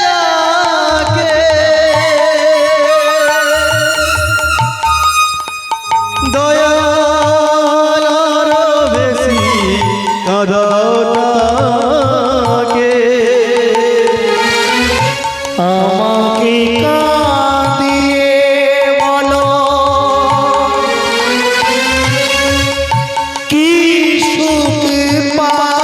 ডাকে, দয়াল আরো বেশি কাঁদাও তাকে। আমাকে কাঁদিয়ে বলো কি সুখ পাও।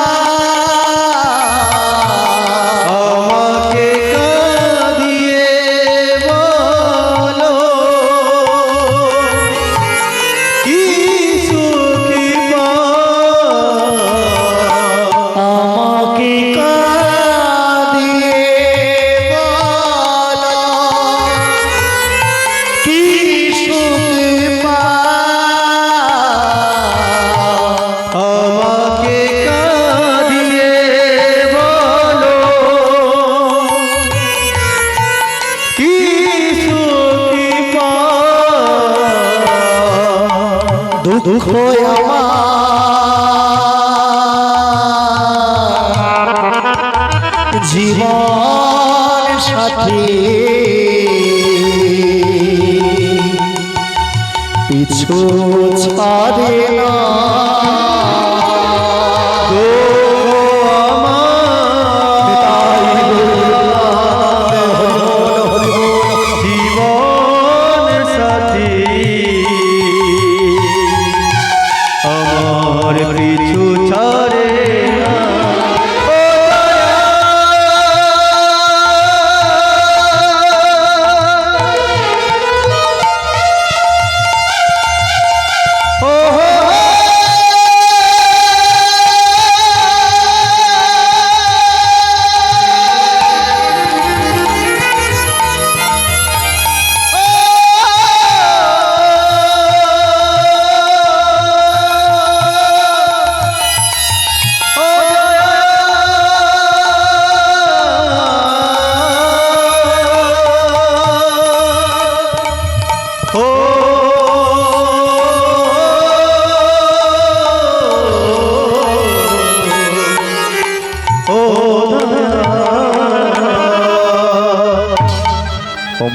আমাকে কাঁদিয়ে বলো কি সুখী পাও। আমাকে কাঁদিয়ে বলো কি সুখ পাও। আমাকে কাঁদিয়ে বলো কি সুখী পাও। দুঃখ আমার জীবন সাথী, পিছু ছাড়ে না। জীবন সাথী, আমার পিছু ছাড়ে না। ও হো হো।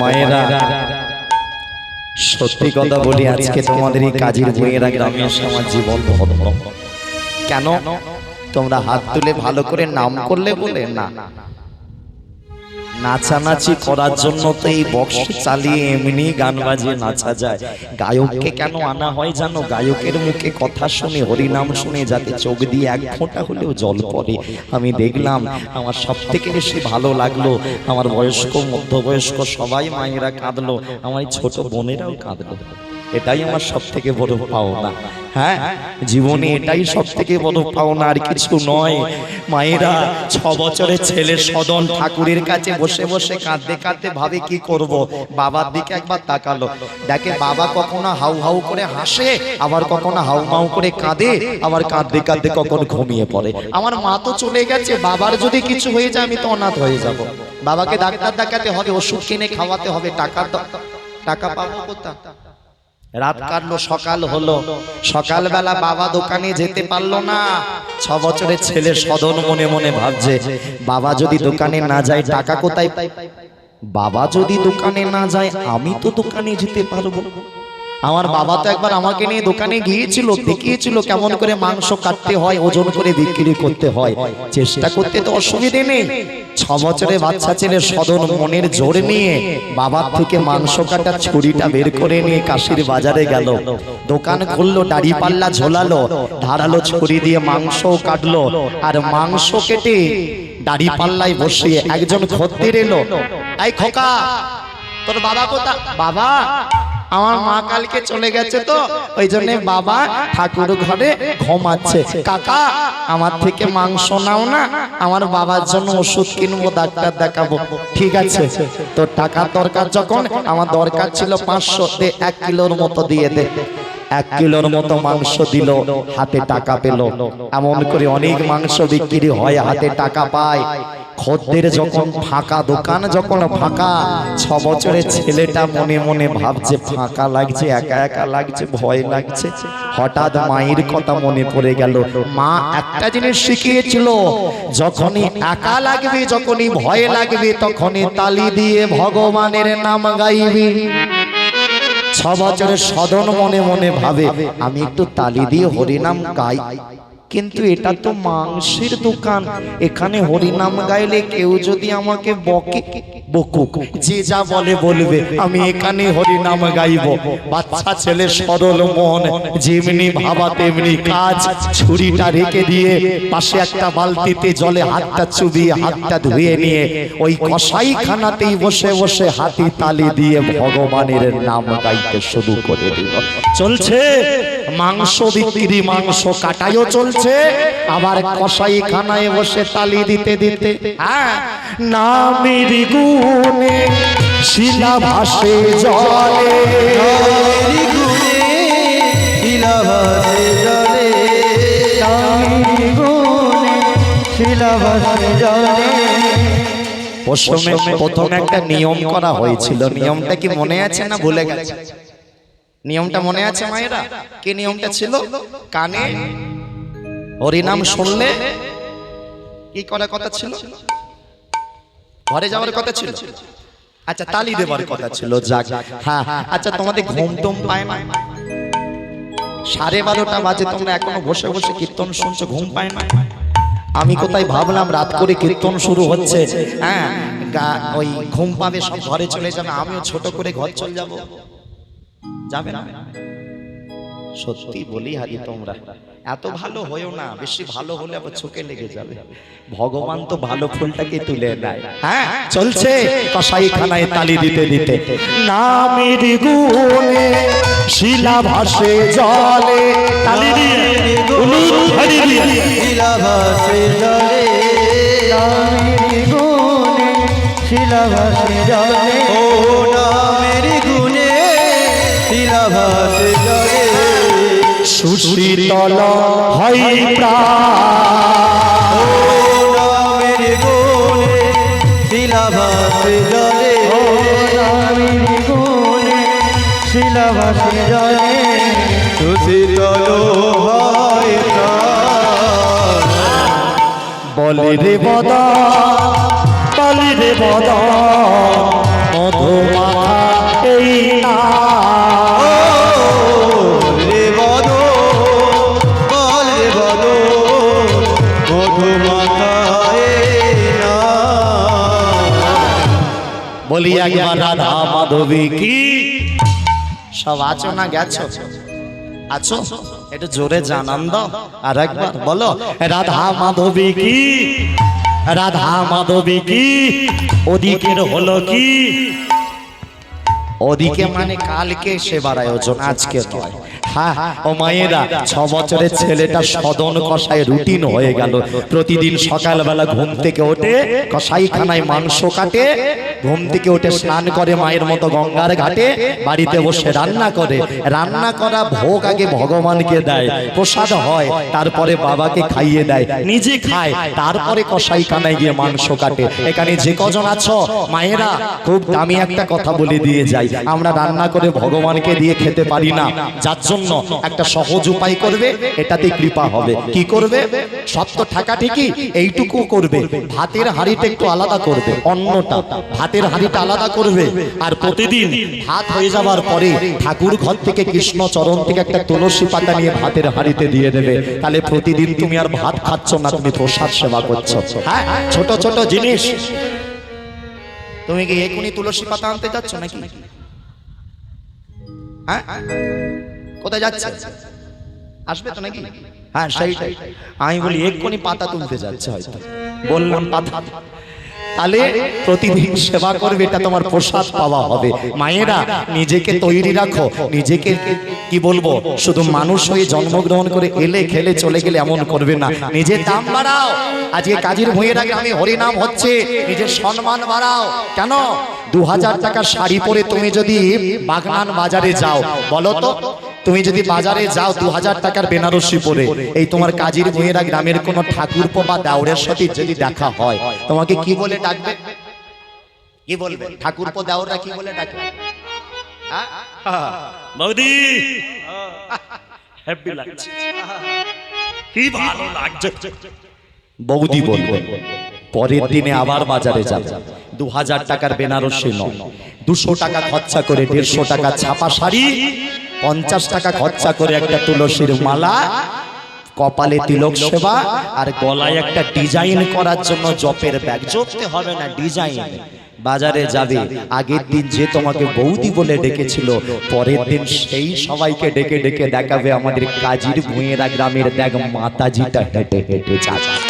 মায়েরা, সত্যি কথা বলি, আজকে তোমাদের এই কাজের বইয়েরা গ্রামে এসে আমার জীবন ধন্য। কেন? তোমরা হাত তুলে ভালো করে নাম করলে বলে না, নাচানাচি করার জন্য তো এই বক্স চালিয়ে এমনি গান বাজিয়ে নাচা যায়। গায়ককে কেন আনা হয় জানো? গায়কের মুখে কথা শুনে, হরিনাম শুনে যাতে চোখ দিয়ে এক ফোঁটা হলেও জল পড়ে। আমি দেখলাম, আমার সব থেকে বেশি ভালো লাগলো, আমার বয়স্ক মধ্যবয়স্ক সবাই মায়েরা কাঁদলো, আমার এই ছোট বোনেরাও কাঁদলো। এটাই আমার সব থেকে বড় পাওনা। হ্যাঁ, জীবনে এটাই সব থেকে বড় পাওনা, আর কিছু নয়। মায়েরা 6 বছরের ছেলে সদন ঠাকুরের কাছে বসে বসে কাঁদতে কাঁদতে ভাবে কি করব। বাবার দিকে একবার তাকালো, দেখে বাবা কখনো হাউ হাউ করে হাসে, আবার কখনো হাউ মাউ করে কাঁদে, আবার কাঁদতে কাঁদতে কখনো ঘুমিয়ে পড়ে। আমার মা তো চলে গেছে, বাবার যদি কিছু হয়ে যায় আমি তো অনাথ হয়ে যাব। বাবাকে ডাক্তার দেখাতে হবে, ওষুধ কিনে খাওয়াতে হবে, টাকা পাবো কোথা? রাত কাটলো, সকাল হলো, সকালবেলা বাবা দোকানে যেতে পারলো না। 6 বছরের ছেলে সদন মনে মনে ভাবছে, বাবা যদি দোকানে না যায় টাকা কোথায়? বাবা যদি দোকানে না যায় আমি তো দোকানে যেতে পারবো। আমার বাবা তো একবার আমাকে নিয়ে দোকানে গিয়েছিল, দেখিয়েছিল কেমন করে মাংস কাটতে হয়, ওজন করে বিক্রি করতে হয়। চেষ্টা করতে তো অসুবিধে নেই। 6 বছরের বাচ্চা ছেলে সদন মনের জোর নিয়ে বাবার থেকে মাংস কাটার ছুরিটা বের করে নিয়ে কাশির বাজারে গেল, দোকান খুললো, দাড়ি পাল্লা ঝোলালো, ধারালো ছুরি দিয়ে মাংস কাটলো, আর মাংস কেটে দাড়ি পাল্লায় বসিয়ে একজন খদ্দের এলো। এই খোকা, তোর বাবা কোথা? বাবা, আমার মা কালকে চলে গেছে তো ওই জন্য বাবা ঠাকুর ঘরে ঘুমাচ্ছে। কাকা, আমার থেকে মাংস নাও না, আমার বাবার জন্য ওষুধ কিনবো, ডাক্তার দেখাবো। ঠিক আছে, তোর টাকার দরকার যখন, আমার দরকার ছিল 500, দে 1 কিলোর মতো দিয়ে দে। 1 কিলোর মতো মাংস দিল, হাতে টাকা পেল। এমন করে অনেক মাংস বিক্রি হয়, হাতে টাকা পায়। খদ্দের যখন ফাঁকা, দোকান যখন ফাঁকা, 6 বছরের ছেলেটা মনে মনে ভাবছে ফাঁকা লাগছে, একা একা লাগছে, ভয় লাগছে। হঠাৎ মায়ের কথা মনে পড়ে গেল। মা একটা জিনিস শিখিয়েছিল, যখনই একা লাগবে, যখনই ভয় লাগবে, তখনই তালি দিয়ে ভগবানের নাম গাইবি। 6 বছরের সদন মনে মনে ভাবে, আমি একটু তালি দিয়ে হরিনাম গাই, কিন্তু এটা তো মাংসের দোকান, এখানে হরিনাম গাইলে কেউ যদি আমাকে বকে, বকুক, যে যা বলে বলবে, আমি এখানে হরিনাম গাইব। বাচ্চা ছেলে সরল মন, যেমনি ভাবা তেমনি কাজ। ছুরিটা রেখে দিয়ে পাশে একটা বালতিতে জলে হাতটা চুবিয়ে হাতটা ধুয়ে নিয়ে ওই কসাইখানাতেই বসে বসে হাতি তালি দিয়ে ভগবানের নাম গাইতে শুরু করে দিল। চলছে মাংস বিক্রি, মাংস কাটাইও চলছে, আবার কসাইখানায় বসে তালি দিতে দিতে, হ্যাঁ, নামের গুণে শিলা ভাসে জলে, নামের গুণে শিলা ভাসে জলে, নামের গুণে শিলা ভাসে জলে। প্রথমে একটা নিয়ম করা হয়েছিল, নিয়মটা কি মনে আছে না ভুলে গেছে? নিয়মটা মনে আছে মায়েরা? কি নিয়মটা ছিল? কানে হরিনাম শুনলে কি করার কথা ছিল? ঘরে যাওয়ার কথা ছিল। আচ্ছা, তালি দেবার কথা ছিল। যাক, হ্যাঁ, আচ্ছা, তোমাদের ঘুম টুম পায় না? 12:30 বাজে, তোমরা এখনো বসে বসে কীর্তন শুনছো, ঘুম পায় না? আমি কোথায় ভাবলাম রাত করে কীর্তন শুরু হচ্ছে, হ্যাঁ, ওই ঘুম পাবে, সব ঘরে চলে যাবে, আমিও ছোট করে ঘর চলে যাব। যাবে না? সত্যি বলি হারি, তোমরা এত ভালো হয়েও না, বেশি ভালো হলে আবার চোখে লেগে যাবে। ভগবান তো ভালো ফুলটাকে তুলে নেয়। হ্যাঁ, চলছে কসাইখানায় তালি দিতে দিতে, নামের গুণে শিলা ভাসে জলে, তালি দিয়ে হরি দিয়ে শিলা ভাসে জলে, নামের গুণে শিলা ভাসে জলে, ও নামের গুণে শিলা ভাসে জলে, সুশীতল হয় প্রাণ, ও নামের গুণে শিলা ভাসে জলে, ও নামের গুণে শিলা ভাসে জলে, সুশীতল হয় প্রাণ। বলে রে বদা, বলে রে বদা, মধু মাখা এই না রে বদ বল রে বদ মধু মাখায় না বলি একবার রাধা মাধবী কি সব আছো না গেছো আছো একটু জোরে জানান দাও আর একবার বলো রাধা মাধবী কি রাধা মাধবী কি ওদিকের হলো কি ওদিকে মানে কালকে সেবার আয়োজন আজকে নয় হ্যাঁ ও মায়েরা 6 বছরের ছেলেটা সদন কষায় রুটিন হয়ে গেল প্রতিদিন সকালবেলা ঘুম থেকে ওঠে কষাইখানায় মাংস কাটে ঘুম থেকে উঠে স্নান করে মায়ের মতো গঙ্গার ঘাটে বাড়িতে বসে রান্না করে রান্না করা ভোগ আগে ভগবানকে দেয় প্রসাদ হয় তারপরে বাবাকে খাইয়ে দেয় নিজে খায় তারপরে কষাইখানায় গিয়ে মাংস কাটে এখানে যে কজন আছো মায়েরা খুব দামি একটা কথা বলে দিয়ে যাই আমরা রান্না করে ভগবানকে দিয়ে খেতে পারি না যার জন্য একটা সহজ উপায় করবে এটাতে কৃপা হবে কি করবে সব তো ঠাকা ঠিকই এইটুকু করবে ভাতের হাঁড়িটা একটু আলাদা করবে অন্নটা ভাতের হাঁড়িটা আলাদা করবে আর প্রতিদিন ভাত হয়ে যাওয়ার পরে ঠাকুর ঘর থেকে কৃষ্ণ চরণ থেকে একটা তুলসী পাতা নিয়ে ভাতের হাঁড়িতে দিয়ে দেবে তাহলে প্রতিদিন তুমি আর ভাত খাচ্ছ না তুমি প্রসাদ সেবা করছো হ্যাঁ ছোট ছোট জিনিস তুমি কি এখনই তুলসী পাতা আনতে যাচ্ছ নাকি হ্যাঁ কোথায় যাচ্ছে আসবে তো নাকি হ্যাঁ সেইটাই আমি বলি এক্ষুনি পাতা তুলতে যাচ্ছে হয়তো বললাম পাতা তাহলে প্রতিদিন সেবা করবে এটা তোমার প্রসাদ পাওয়া হবে মায়েরা নিজেকে তৈরি রাখো নিজেকে কি বলবো শুধু মানুষ হয়ে জন্মগ্রহণ করে এলে খেলে চলে গেলে এমন করবে না নিজের দাম বাড়াও আজকে কাজীর ভুঁইয়ের আগে আমি হরিনাম হচ্ছে নিজের সম্মান বাড়াও কেন 2000 টাকার শাড়ি পরে তুমি যদি বাগনান বাজারে যাও বলো তো তুমি যদি বাজারে যাও 2000 টাকার বেনারসি পরে এই তোমার কাজীর ভুঁইয়েরা গ্রামের কোন ঠাকুরপো বা দাউরের সাথে যদি দেখা হয় তোমাকে কি বলে ডাকবে কি বলবে ঠাকুরপো দাউররা কি বলে ডাকে বৌদি হ্যাপি লাগছে কি ভালো লাগছে বৌদি বলবে পরের দিনে আবার বাজারে যাবে 2000 টাকার বেনারসি নয় 200 টাকা খরচা করে 150 টাকা ছাপা শাড়ি 50 টাকা খরচা করে একটা তুলসীর মালা কপালে তিলক সেবা আর গলায় একটা ডিজাইন করার জন্য জপের ব্যাগ জপতে হবে না ডিজাইন বাজারে যাবে আগের দিন যে তোমাকে বৌদি বলে ডেকেছিল পরের দিন সেই সবাইকে ডেকে ডেকে দেখাবে আমাদের কাজীর ভুঁইয়েরা গ্রামের দেখ মাতাজিটা হেঁটে হেঁটে যাচ্ছে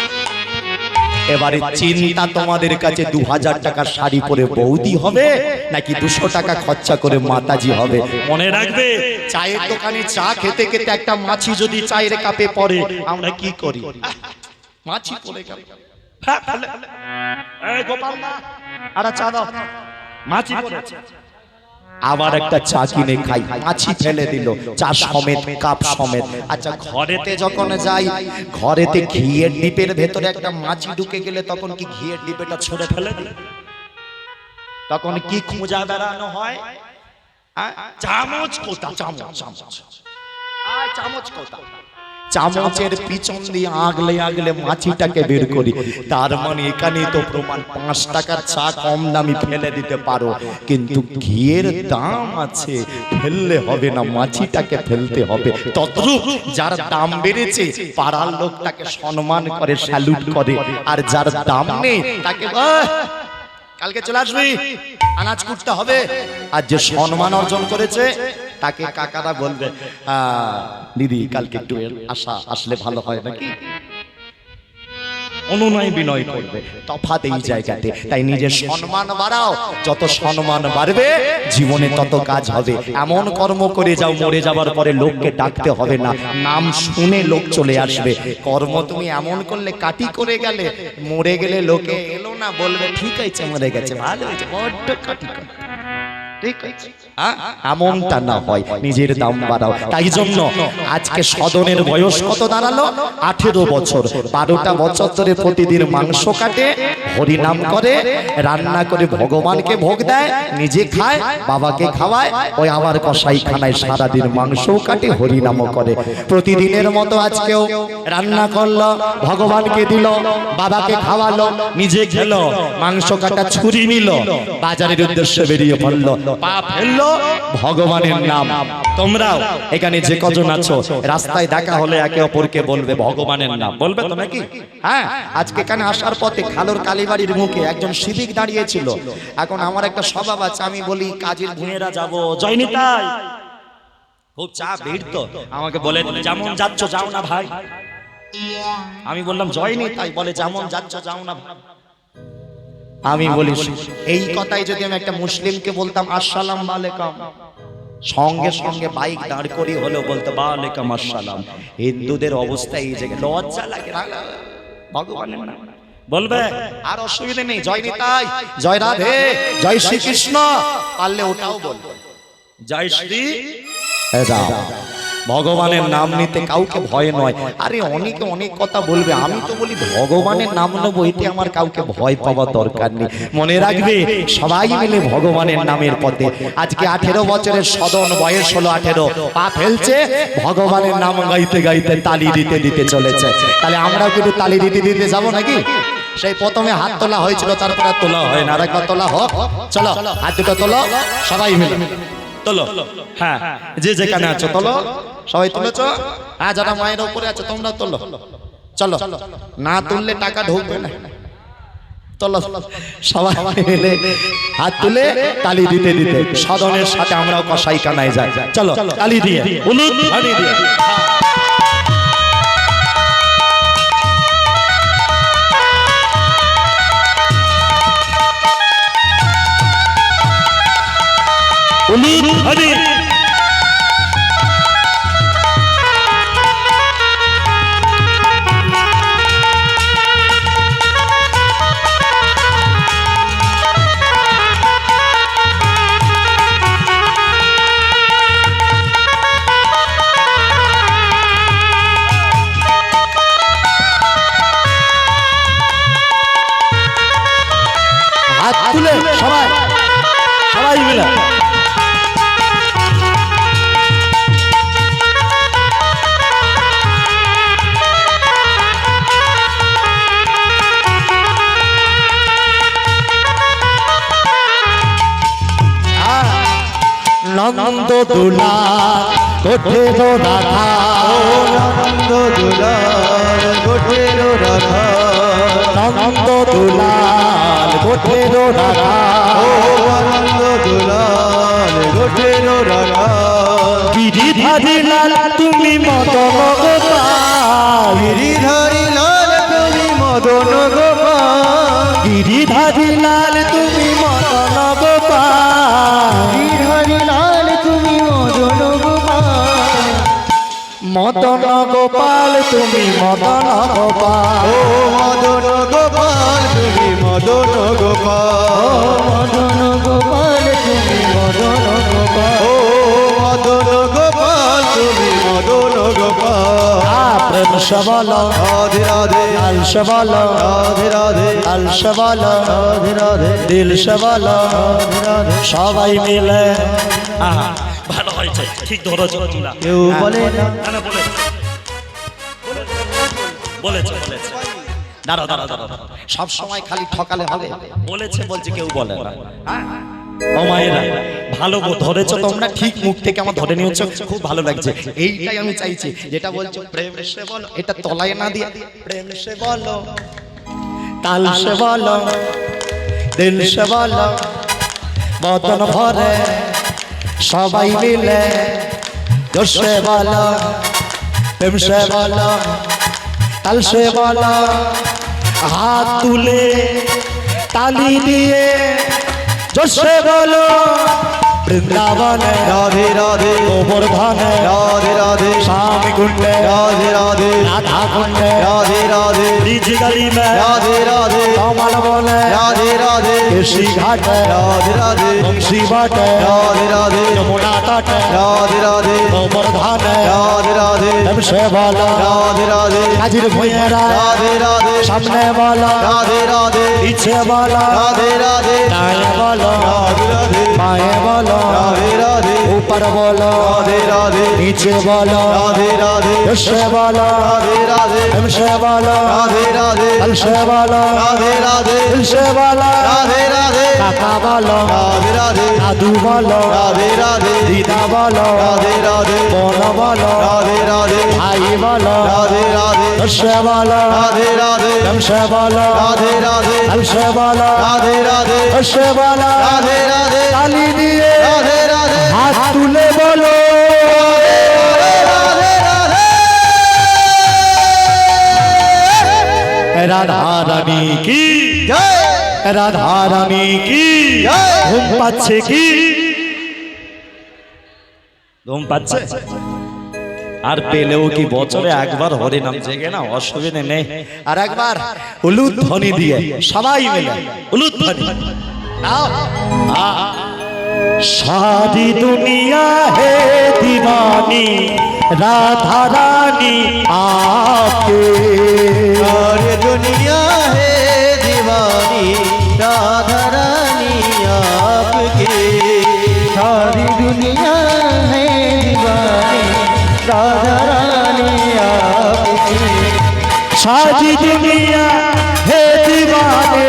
এবারে চিন্তা তোমাদের কাছে 2000 টাকার শাড়ি পরে বৌদি হবে নাকি 200 টাকা খরচা করে মাতাজি হবে মনে রাখবে চায়ের দোকানে চা খেতে খেতে একটা মাছি যদি চায়ের কাপে পড়ে আমরা কি করি মাছি পড়ে গেল এই গোপাল না আরে চা দাও মাছি পড়েছে আবার একটা চা কিনে খাই মাছি ফেলে দিল চা সমেত কাপ সমেত আচ্ছা ঘরেতে যখন যাই ঘরেতে ঘিয়ের ডিপের ভেতরে একটা মাছি ঢুকে গেলে তখন কি ঘিয়ের ডিপেটা ছড়ে ফেলে দিই তখন কি খোঁজা বেড়ানো হয় চামচ কোথা চামচ চামচ চামচ কোথা চামচের পিছন দিয়ে আগলে আগলে মাছিটাকে বের করি তার মানে এখানে তো প্রমাণ 5 টাকার চা কম দামি ফেলে দিতে পারো কিন্তু ঘিয়ের দাম আছে ফেললে হবে না মাছিটাকে ফেলতে হবে তদ্রূপ যার দাম বেড়েছে পাড়ার লোকটাকে সম্মান করে স্যালুট করে আর যার দাম নেই তাকে কালকে চলে আসবি আনাজ কুটতে হবে আর যে সম্মান অর্জন করেছে তাকে কাকারা বলবে দিদি কালকে একটু আসলে ভালো হয় নাকি অনুনয় বিনয় করবে তফাৎ এই জায়গাতে তাই নিজের সম্মান বাড়াও যত সম্মান বাড়বে জীবনে তত কাজ হবে এমন কর্ম করে যাও মরে যাবার পরে লোককে ডাকতে হবে না নাম শুনে লোক চলে আসবে কর্ম তুমি এমন করলে কাটি করে গেলে মরে গেলে লোকে এলো না বলবে ঠিক আছে মরে গেছে ভালো হয়েছে বড্ড কাটি করে ঠিক আছে হ্যাঁ এমনটা না হয় নিজের দাম বাড়াও তাই জন্য আজকে সদনের বয়স কত দাঁড়ালো 18 বছর 12টা বছর ধরে প্রতিদিন মাংস কাটে হরিনাম করে রান্না করে ভগবানকে ভোগ দেয় নিজে খায় বাবাকে খাওয়ায় ওই আবার কসাইখানায় সারাদিন মাংসও কাটে হরিনামও করে প্রতিদিনের মতো আজকেও রান্না করলো ভগবানকে দিল বাবাকে খাওয়ালো নিজে খেলো মাংস কাটা ছুরি নিল বাজারের উদ্দেশ্যে বেরিয়ে পড়লো পা ফেললো ভগবানের নাম তোমরাও এখানে যে কজন আছো রাস্তায় দেখা হলে একে অপরকে বলবে ভগবানের নাম বলবে তো নাকি হ্যাঁ আজকে এখানে আসার পথে খালোর কালীবাড়ির মুখে একজন সিভিক দাঁড়িয়েছিল এখন আমার একটা স্বভাব আছে আমি বলি কাজের ভূঁয়েরা যাবো জয়নি তাই খুব চা ভিড় তো আমাকে বলে যেমন যাচ্ছ যাও না ভাই আমি বললাম জয়নি তাই বলে যেমন যাচ্ছ যাও না ভাই আমি বলি এই কথাই যদি আমি একটা মুসলিমকে বলতাম আসসালাম আলাইকুম সঙ্গে সঙ্গে বাইক দাঁড় করিয়ে হলো বলতো ওয়ালাইকুম আসসালাম হিন্দুদের অবস্থা এই জায়গায় লজ্জা লাগে ভগবানের নাম বলবে আর অসুবিধা নেই জয় নিতাই জয় রাধে জয় শ্রীকৃষ্ণ পারলে ওটাও বলবো জয় শ্রী রাম ভগবানের নাম নিতে কাউকে ভয় নয় আরে অনেকে অনেক কথা বলবে আমি তো বলি ভগবানের নাম নেবো এতে আমার কাউকে ভয় পাওয়ার দরকার নেই মনে রাখবে সবাই মিলে ভগবানের নামের পথে আজকে 18 বছরের সদন বয়স হলো 18 পা ফেলছে ভগবানের নাম গাইতে গাইতে তালি দিতে দিতে চলেছে তাহলে আমরাও কিন্তু তালি দিতে দিতে যাবো নাকি সেই প্রথমে হাত তোলা হয়েছিল তারপরে তোলা হয় না আরেকবার তোলা হোক চলো হাত দুটো তোলো সবাই মিলে তোলো হ্যাঁ যে যেখানে আছো তোলো সবাই তুলেছ হ্যাঁ যারা মায়ের উপরে আছে তোমরা তোলো চলো না তুললে টাকা ঢুকবে না তোলো সবাই মিলে হাত তুলে তালি দিতে দিতে সদনের সাথে আমরাও কসাইখানায় যাই চলো তালি দিয়ে উলুধ্বনি দিয়ে উলুধ্বনি হাত তুলে সবাই সবাই মিলে নন্দ দুলা কোঠের রাধা নন্দ দুলাল গোঠের রাধা নন্দ দুলাল কোঠের রাধা নন্দ দুলাল গোঠের রাধা গিরিধারী লাল তুমি মদন গোপাল গিরিধারী লাল তুমি মদন গোপাল গিরিধারী লাল তুমি মদন গোপাল গিরিধারী লাল তুমি মদন গোপাল মদন গোপাল তুমি মদন গোপাল ও মদন গোপাল তুমি মদন গোপাল মদন গোপাল তুমি মদন গোপাল ও মদন গোপাল তুমি মদন গোপাল প্রেম সবল রাধে রাধে লাল সবল রাধে রাধে লাল সবল রাধে রাধে দিল সবল রাধে রাধে সবাই মিলে ভালো হয়েছে ঠিক ধরেছ তোমরা কেউ বলে না না বলেছে দাঁড়াও দাঁড়াও দাঁড়াও সব সময় খালি ঠকালে হবে বলেছে বলছে কেউ বলে না ও মায়েরা ভালো ধরেছো তোমরা ঠিক মুখ থেকে আমার ধরে নিয়েছো খুব ভালো লাগছে এইটাই আমি চাইছি যেটা বলছো প্রেম সে বলো এটা তলায় না দিয়ে প্রেম সে বলো তাল সে বলো দিল সে বলো বদন ভরে সবাই মিলে জোশে বলো প্রেম সে বলো তাল সে বলো হাত তুলে তালি দিয়ে জোশে বলো বৃন্দাবনে রাধে রাধে গোবর্ধনে রাধে রাধে স্বামী কুণ্ডে রাধে রাধে রাধা কুণ্ডে রাধে রাধে ब्रिज गली में राधे राधे कमल बोले राधे राधे केशी घाट राधे राधे बंशी बाट राधे राधे यमुना तट राधे राधे गोवर्धन राधे राधे से बोलो राधे राधे हाजिर भुइयारा राधे राधे सामने बोलो राधे राधे पीछे बोलो राधे राधे दाएं बोलो राधे राधे बाएं बोलो राधे राधे ऊपर बोलो राधे राधे नीचे बोलो राधे राधे से बोलो राधे राधे से बोलो राधे राधे से बोलो राधे राधे से बोलो राधे राधे काका बोलो राधे राधे दादू बोलो राधे राधे दीदा बोलो राधे राधे बोन बोलो राधे राधे भाई बोलो राधे राधे से बोलो राधे राधे से बोलो राधे राधे से बोलो राधे राधे से बोलो राधे राधे ताली दिए राधे राधे हाथ तुले बोलो राधा रानी की जय राधा रानी की ঘুম পাচ্ছে কি ঘুম পাচ্ছে আর পেলেও কি বছরে একবার হরি নাম জেগে না অসুবিধে নেই আর একবার উলুদ ধ্বনি দিয়ে সবাই মিলে উলুদ ধ্বনি নাও सारी दुनिया है दीवानी राधा रानी आपके सारी दुनिया है दीवानी राधा रानी आपकी सारी दुनिया है दीवानी राधा रानी आपकी सारी दुनिया है दीवाने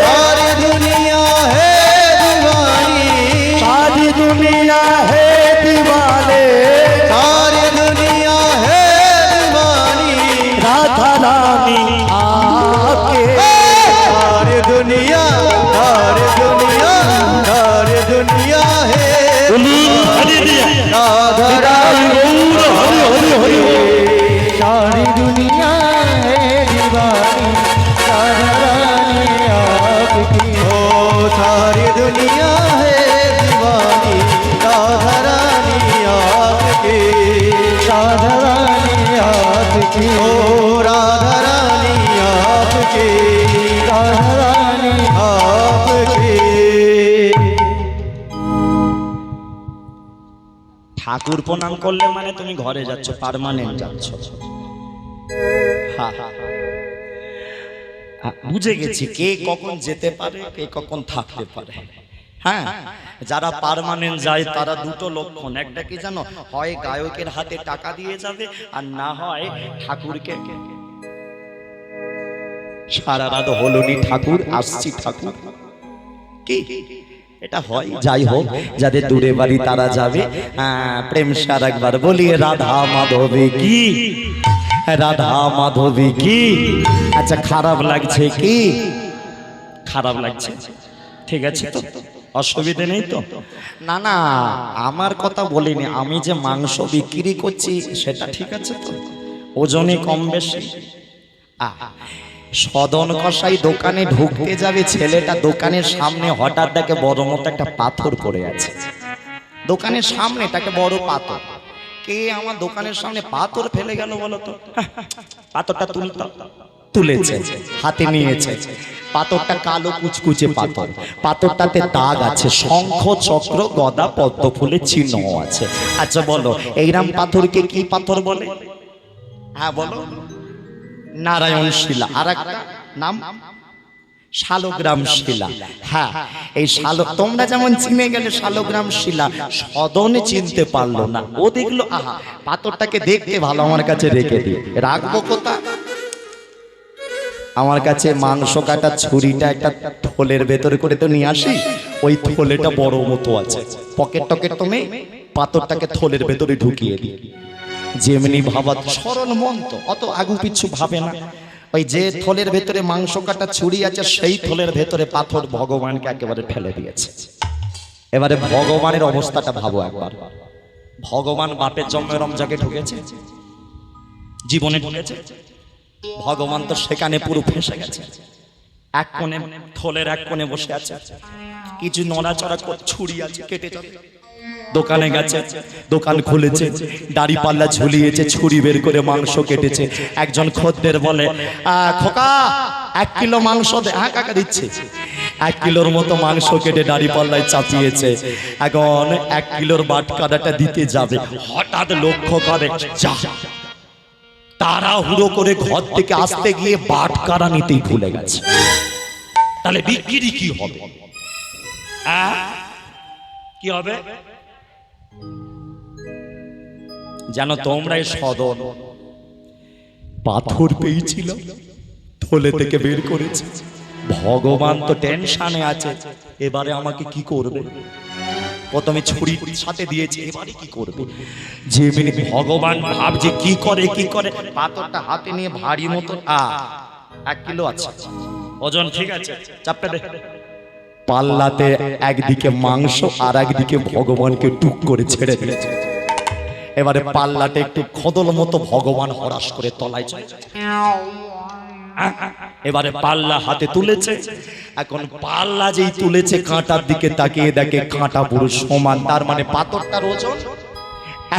सारी दुनिया है दीवानी सारी दुनिया है दीवाने सारी दुनिया है दीवानी राधा रानी आपके सारी दुनिया है राधा रानी सारी दुनिया है दीवानी राधा रानी आपकी ओ सारी दुनिया है दीवानी राधा रानी आपकी राधा रानी आपकी ओ राधा रानी आपकी राधा रानी आपकी ঠাকুর প্রণাম করলে মানে তুমি ঘরে যাচ্ছ পার্মানেন্ট যাচ্ছ বুঝে গেছি কে কখন যেতে পারে কে কখন থাকতে পারে হ্যাঁ যারা পার্মানেন্ট যায় তারা দুটো লক্ষণ একটা কি জানো হয় গায়কের হাতে টাকা দিয়ে যাবে আর না হয় ঠাকুরকে সারা রাত হলুনি ঠাকুর আসছি ঠাকুর কি এটা হয় যাই হোক যাদের দূরে বাড়ি তারা যাবে প্রেম সার একবার বলি রাধা মাধবী কি রাধা মাধবী কি আচ্ছা খারাপ লাগছে কি খারাপ লাগছে ঠিক আছে তো অসুবিধে নেই তো না না আমার কথা বলিনি আমি যে মাংস বিক্রি করছি সেটা ঠিক আছে তো ওজনে কম বেশি সদন কষাই দোকানে ঢুকতে যাবে ছেলেটা দোকানের সামনে হঠাৎ দেখে বড় মতো একটা পাথর পড়ে আছে দোকানের সামনে তাকে বড় পাথর কে আমার দোকানের সামনে পাথর ফেলে গেল বলো তো পাথরটা তুলেছে হাতে নিয়েছে পাথরটা কালো কুচকুচে পাথর পাথরটাতে দাগ আছে শঙ্খ চক্র গদা পদ্ম ফুলের চিহ্ন আছে আচ্ছা বলো এইরাম পাথরকে কি পাথর বলে হ্যাঁ বলো নারায়ণ শিলা আর একটা নাম শালগ্রাম শিলা হ্যাঁ এই তোমরা যেমন চিনে গেলে শালগ্রাম শিলা সদনে চিনতে পারলো না ও দেখলো আহা পাথরটাকে দেখতে ভালো আমার কাছে রেখে দিই রাখবো কোথা আমার কাছে মাংস কাটা ছুরিটা একটা থলের ভেতরে করে তো নিয়ে আসি ওই থলেটা বড় মতো আছে পকেট টকেট তো নেই পাথরটাকে থলের ভেতরে ঢুকিয়ে দিই যেমনি ভাবা সরল মন তো অত আগু পিছু ভাবে না ওই যে থলের ভেতরে মাংস কাটা ছুরি আছে সেই থলের ভেতরে পাথর ভগবানকে একেবারে ফেলে দিয়েছে এবারে ভগবানের অবস্থাটা ভাবো একবার ভগবান বাপের জন্মের রমজাকে ঢুকেছে জীবনে ঢুকেছে ভগবান তো সেখানে পুরো ফেসে গেছে এক কোণে থলের এক কোণে বসে আছে কিছু নড়াচড়া করে ছুরি আছে কেটে যাবে দোকানে গেছে, দোকান খুলেছে, দাড়ি পাল্লা ঝুলিয়েছে, ছুরি বের করে মাংস কেটেছে। একজন খদ্দের বলে, খোকা 1 কিলো মাংস দে। হ্যাঁ কাকা দিচ্ছে। 1 কিলোর মতো মাংস কেটে দাড়ি পাল্লায় চাপিয়েছে। এখন 1 কিলোর বাটকারাটা দিতে যাবে, হঠাৎ লক্ষ্য করে যা, তাড়াহুড়ো করে ঘর থেকে আসতে গিয়ে বাটকারা নিতেই ভুলে গেছে। তাহলে বিক্রি কি হবে? কি হবে? জানো তোমরা এই সদন পাথর পেয়েছিল, থলে থেকে বের করেছে। ভগবান তো টেনশনে আছে, এবারে আমাকে কি করবে? প্রথমে ছুরি সাথে দিয়েছে, এবারে কি করবে? যেমনি ভগবান ভাবছে কি করে কি করে, পাথরটা হাতে নিয়ে ভারী মতো 1 কিলো আছে ওজন, ঠিক আছে চাপটা দে। পাল্লাতে একদিকে মাংস আর একদিকে ভগবানকে টুক করে ছেড়ে দিয়েছে। এবারে পাল্লাটা একটু খদল মতো, ভগবান হরাস করে তলায় চলে যায়। এবারে পাল্লা হাতে তুলেছে। এখন পাল্লা যেই তুলেছে, কাঁটার দিকে তাকিয়ে দেখে কাঁটা পুরো সমান, তার মানে পাথরটার ওজন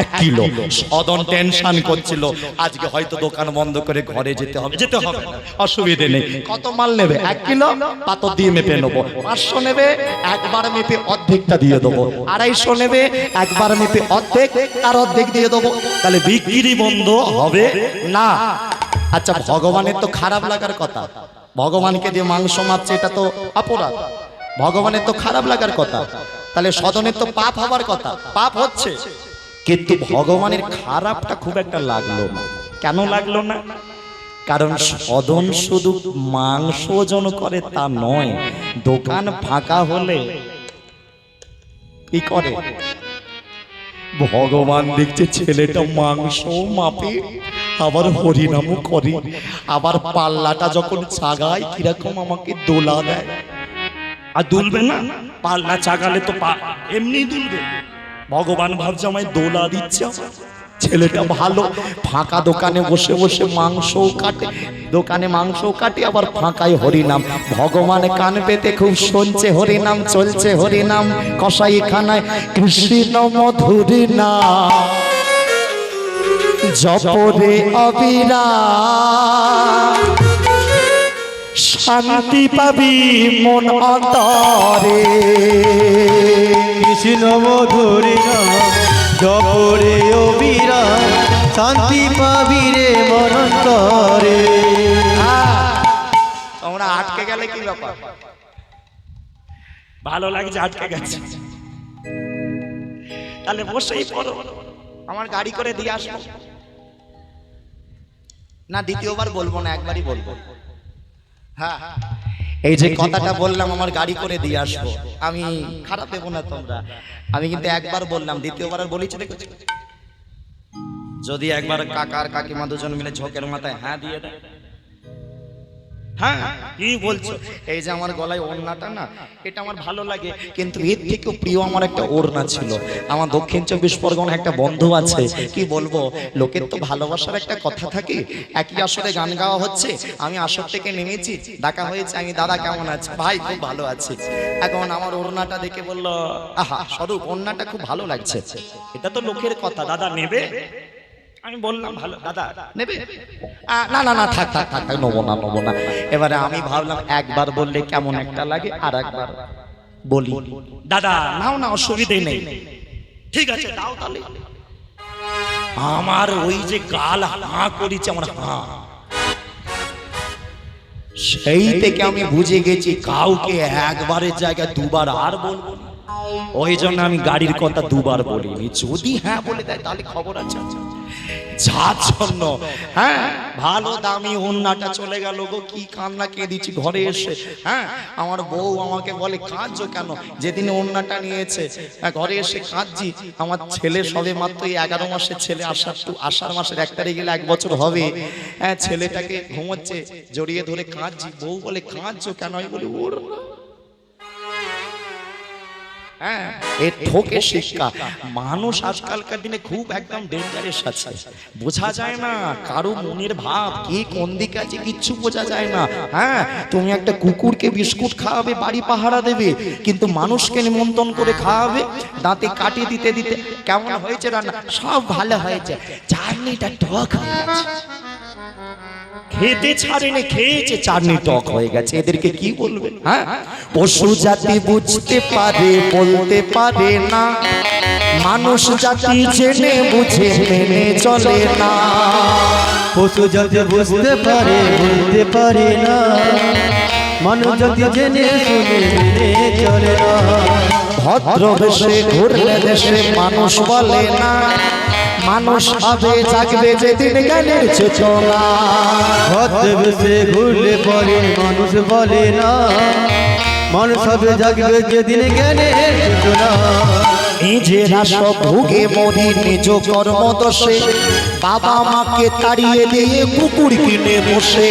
1 কিলো। সদন টেনশন করছিল, আজকে হয়তো দোকান বন্ধ করে ঘরে যেতে হবে। যেতে হবে না, অসুবিধে নেই। কত মাল নেবে? 1 কিলো, পাথর দিয়ে মেপে নেবো। 500 নেবে, একবার মেপে অর্ধেকটা দিয়ে দেবো। 250 নেবে, একবার মেপে অর্ধেক, আর অর্ধেক দিয়ে দেবো। তাহলে বিক্রি বন্ধ হবে না। আচ্ছা, ভগবানের তো খারাপ লাগার কথা, ভগবানকে দিয়ে মাংস মাপছে, এটা তো অপরাধ। ভগবানের তো খারাপ লাগার কথা, তাহলে সদনের তো পাপ হবার কথা, পাপ হচ্ছে। কিন্তু ভগবানের খারাপটা খুব একটা লাগলো না। কেন লাগলো না? কারণ সদন শুধু মাংস ওজন করে তা নয়, দোকান ফাঁকা হলে কি করে? ভগবান দেখছে ছেলেটা মাংস মাপে, আবার হরিনামও করে, আবার পাল্লাটা যখন চাগায় কিরকম আমাকে দোলা দেয়। আর দুলবে না? পাল্লা চাগালে তো এমনি দুলবে। ভগবান ভাবছে আমায় দোলা দিচ্ছে, ছেলেটা ভালো। ফাঁকা দোকানে বসে বসে মাংসও কাটে, দোকানে মাংসও কাটে, আবার ফাঁকায় হরিনাম। ভগবান কান পেতে খুব শুনছে হরিনাম, চলছে হরিনাম কসাই খানায়। কৃষ্ণ মধুর নাম জপরে অবিরাম, শান্তি পাবি মন অন্তরে। কৃষ্ণ মধুর নাম জপরে অবিরাম, শান্তি পাবি রে মন অন্তরে। তোমরা আটকে গেলে কি ব্যাপার? ভালো লাগছে আটকে গেছে, তাহলে বসেই পড়ো। আমার গাড়ি করে দিয়ে আসবো না, দ্বিতীয়বার বলবো না, একবারই বলবো। হ্যাঁ, এই যে কথাটা বললাম আমার গাড়ি করে দিয়ে আসবো, আমি খারাপ দেবো না তোমরা। আমি কিন্তু একবার বললাম, দ্বিতীয়বার আর বলেছি দেখেছি। যদি একবার কাকা আর কাকিমা দুজন মিলে ঝোঁকের মাথায় হ্যাঁ দিয়ে দেয়। হ্যাঁ, কি বলছো? এই যে আমার গলায় ওড়নাটা না, এটা আমার ভালো লাগে, কিন্তু এর থেকেও প্রিয় আমার একটা ওড়না ছিল। আমার দক্ষিণ 24 পরগনা একটা বন্ধু আছে, কি বলবো, লোকের তো ভালোবাসার একটা কথা থাকে। একই আসরে গান গাওয়া হচ্ছে, আমি আসর থেকে নেমেছি, ডাকা হয়েছে, আমি দাদা কেমন আছে? ভাই খুব ভালো আছে। এখন আমার ওড়নাটা দেখে বললো, আহা স্বরূপ, ওড়নাটা খুব ভালো লাগছে। এটা তো লোকের কথা, দাদা নেবে? আমি বললাম ভালো, দাদা নেবে? না না না, থাক থাক থাক, নেবো না নেবো না। এবারে আমি ভাবলাম একবার বললে কেমন একটা লাগে, আর একবার বলি। দাদা নাও না, অসুবিধে নেই। ঠিক আছে দাও তাহলে। আমার ওই যে গাল হাঁ করেছে, আমার হাঁ, সেই থেকে আমি বুঝে গেছি কাউকে একবারের জায়গায় দুবার আর বলবো না। ওই জন্য আমি গাড়ির কথা দুবার বলিনি। যদি হ্যাঁ বলে দেয় তাহলে খবর আছে। যার জন্য হ্যাঁ, ভালো দামি ওড়নাটা চলে গেল গো, কি কান্না কেঁদেছি ঘরে এসে। হ্যাঁ, আমার বউ আমাকে বলে কাঁদছো কেন? যেদিন ওড়নাটা নিয়েছে ঘরে এসে কাঁদছি। আমার ছেলে সবে মাত্র 11 মাসের ছেলে, আষাঢ় মাসের 1 তারিখ গেলে 1 বছর হবে। হ্যাঁ, ছেলেটাকে ঘুমোচ্ছে, জড়িয়ে ধরে কাঁদছি। বউ বলে কাঁদছো কেন? আমি বলি ওড়না। হ্যাঁ, এ ঠকে শিক্ষা। মানুষ আজকালকার দিনে খুব একদম ডেঞ্জারাস আছে, বোঝা যায় না কারো মনের ভাব, কে কোন দিকে আছে কিচ্ছু বোঝা যায় না। হ্যাঁ, তুমি একটা কুকুরকে বিস্কুট খাওয়াবে, বাড়ি পাহারা দেবে, কিন্তু মানুষকে নিমন্ত্রণ করে খাওয়াবে, দাঁতে কাটি দিতে দিতে কেমন হয়েছে রান্না, সব ভালো হয়েছে, চাটনিটা টক হয়ে গেছে, খেতে ছাড়েনি, খেয়েছে চাটনি টক হয়ে গেছে, এদেরকে কি বলবে? হ্যাঁ, পশু জাতি বুঝতে পারে বলতে পারে না, মানুষ জাতি জেনে বুঝে মেনে চলে না। পশু জাতি বুঝতে পারে বলতে পারে না, মানুষ জাতি জেনে শুনে মেনে চলে না। ভদ্র বেশে ঘুরলে দেশে মানুষ বলে না, মানুষ হবে জাগবে যেদিন জ্ঞানের চেতনা। ভদ্রবেশে ঘুরলে পরে মানুষ বলে না, মানুষ হবে জাগবে যেদিন জ্ঞানের চেতনা। নিজেরা সব ভুগে মরি নিজ কর্ম দোষে, বাবা মাকে তাড়িয়ে দিয়ে কুকুর কিনে বসে।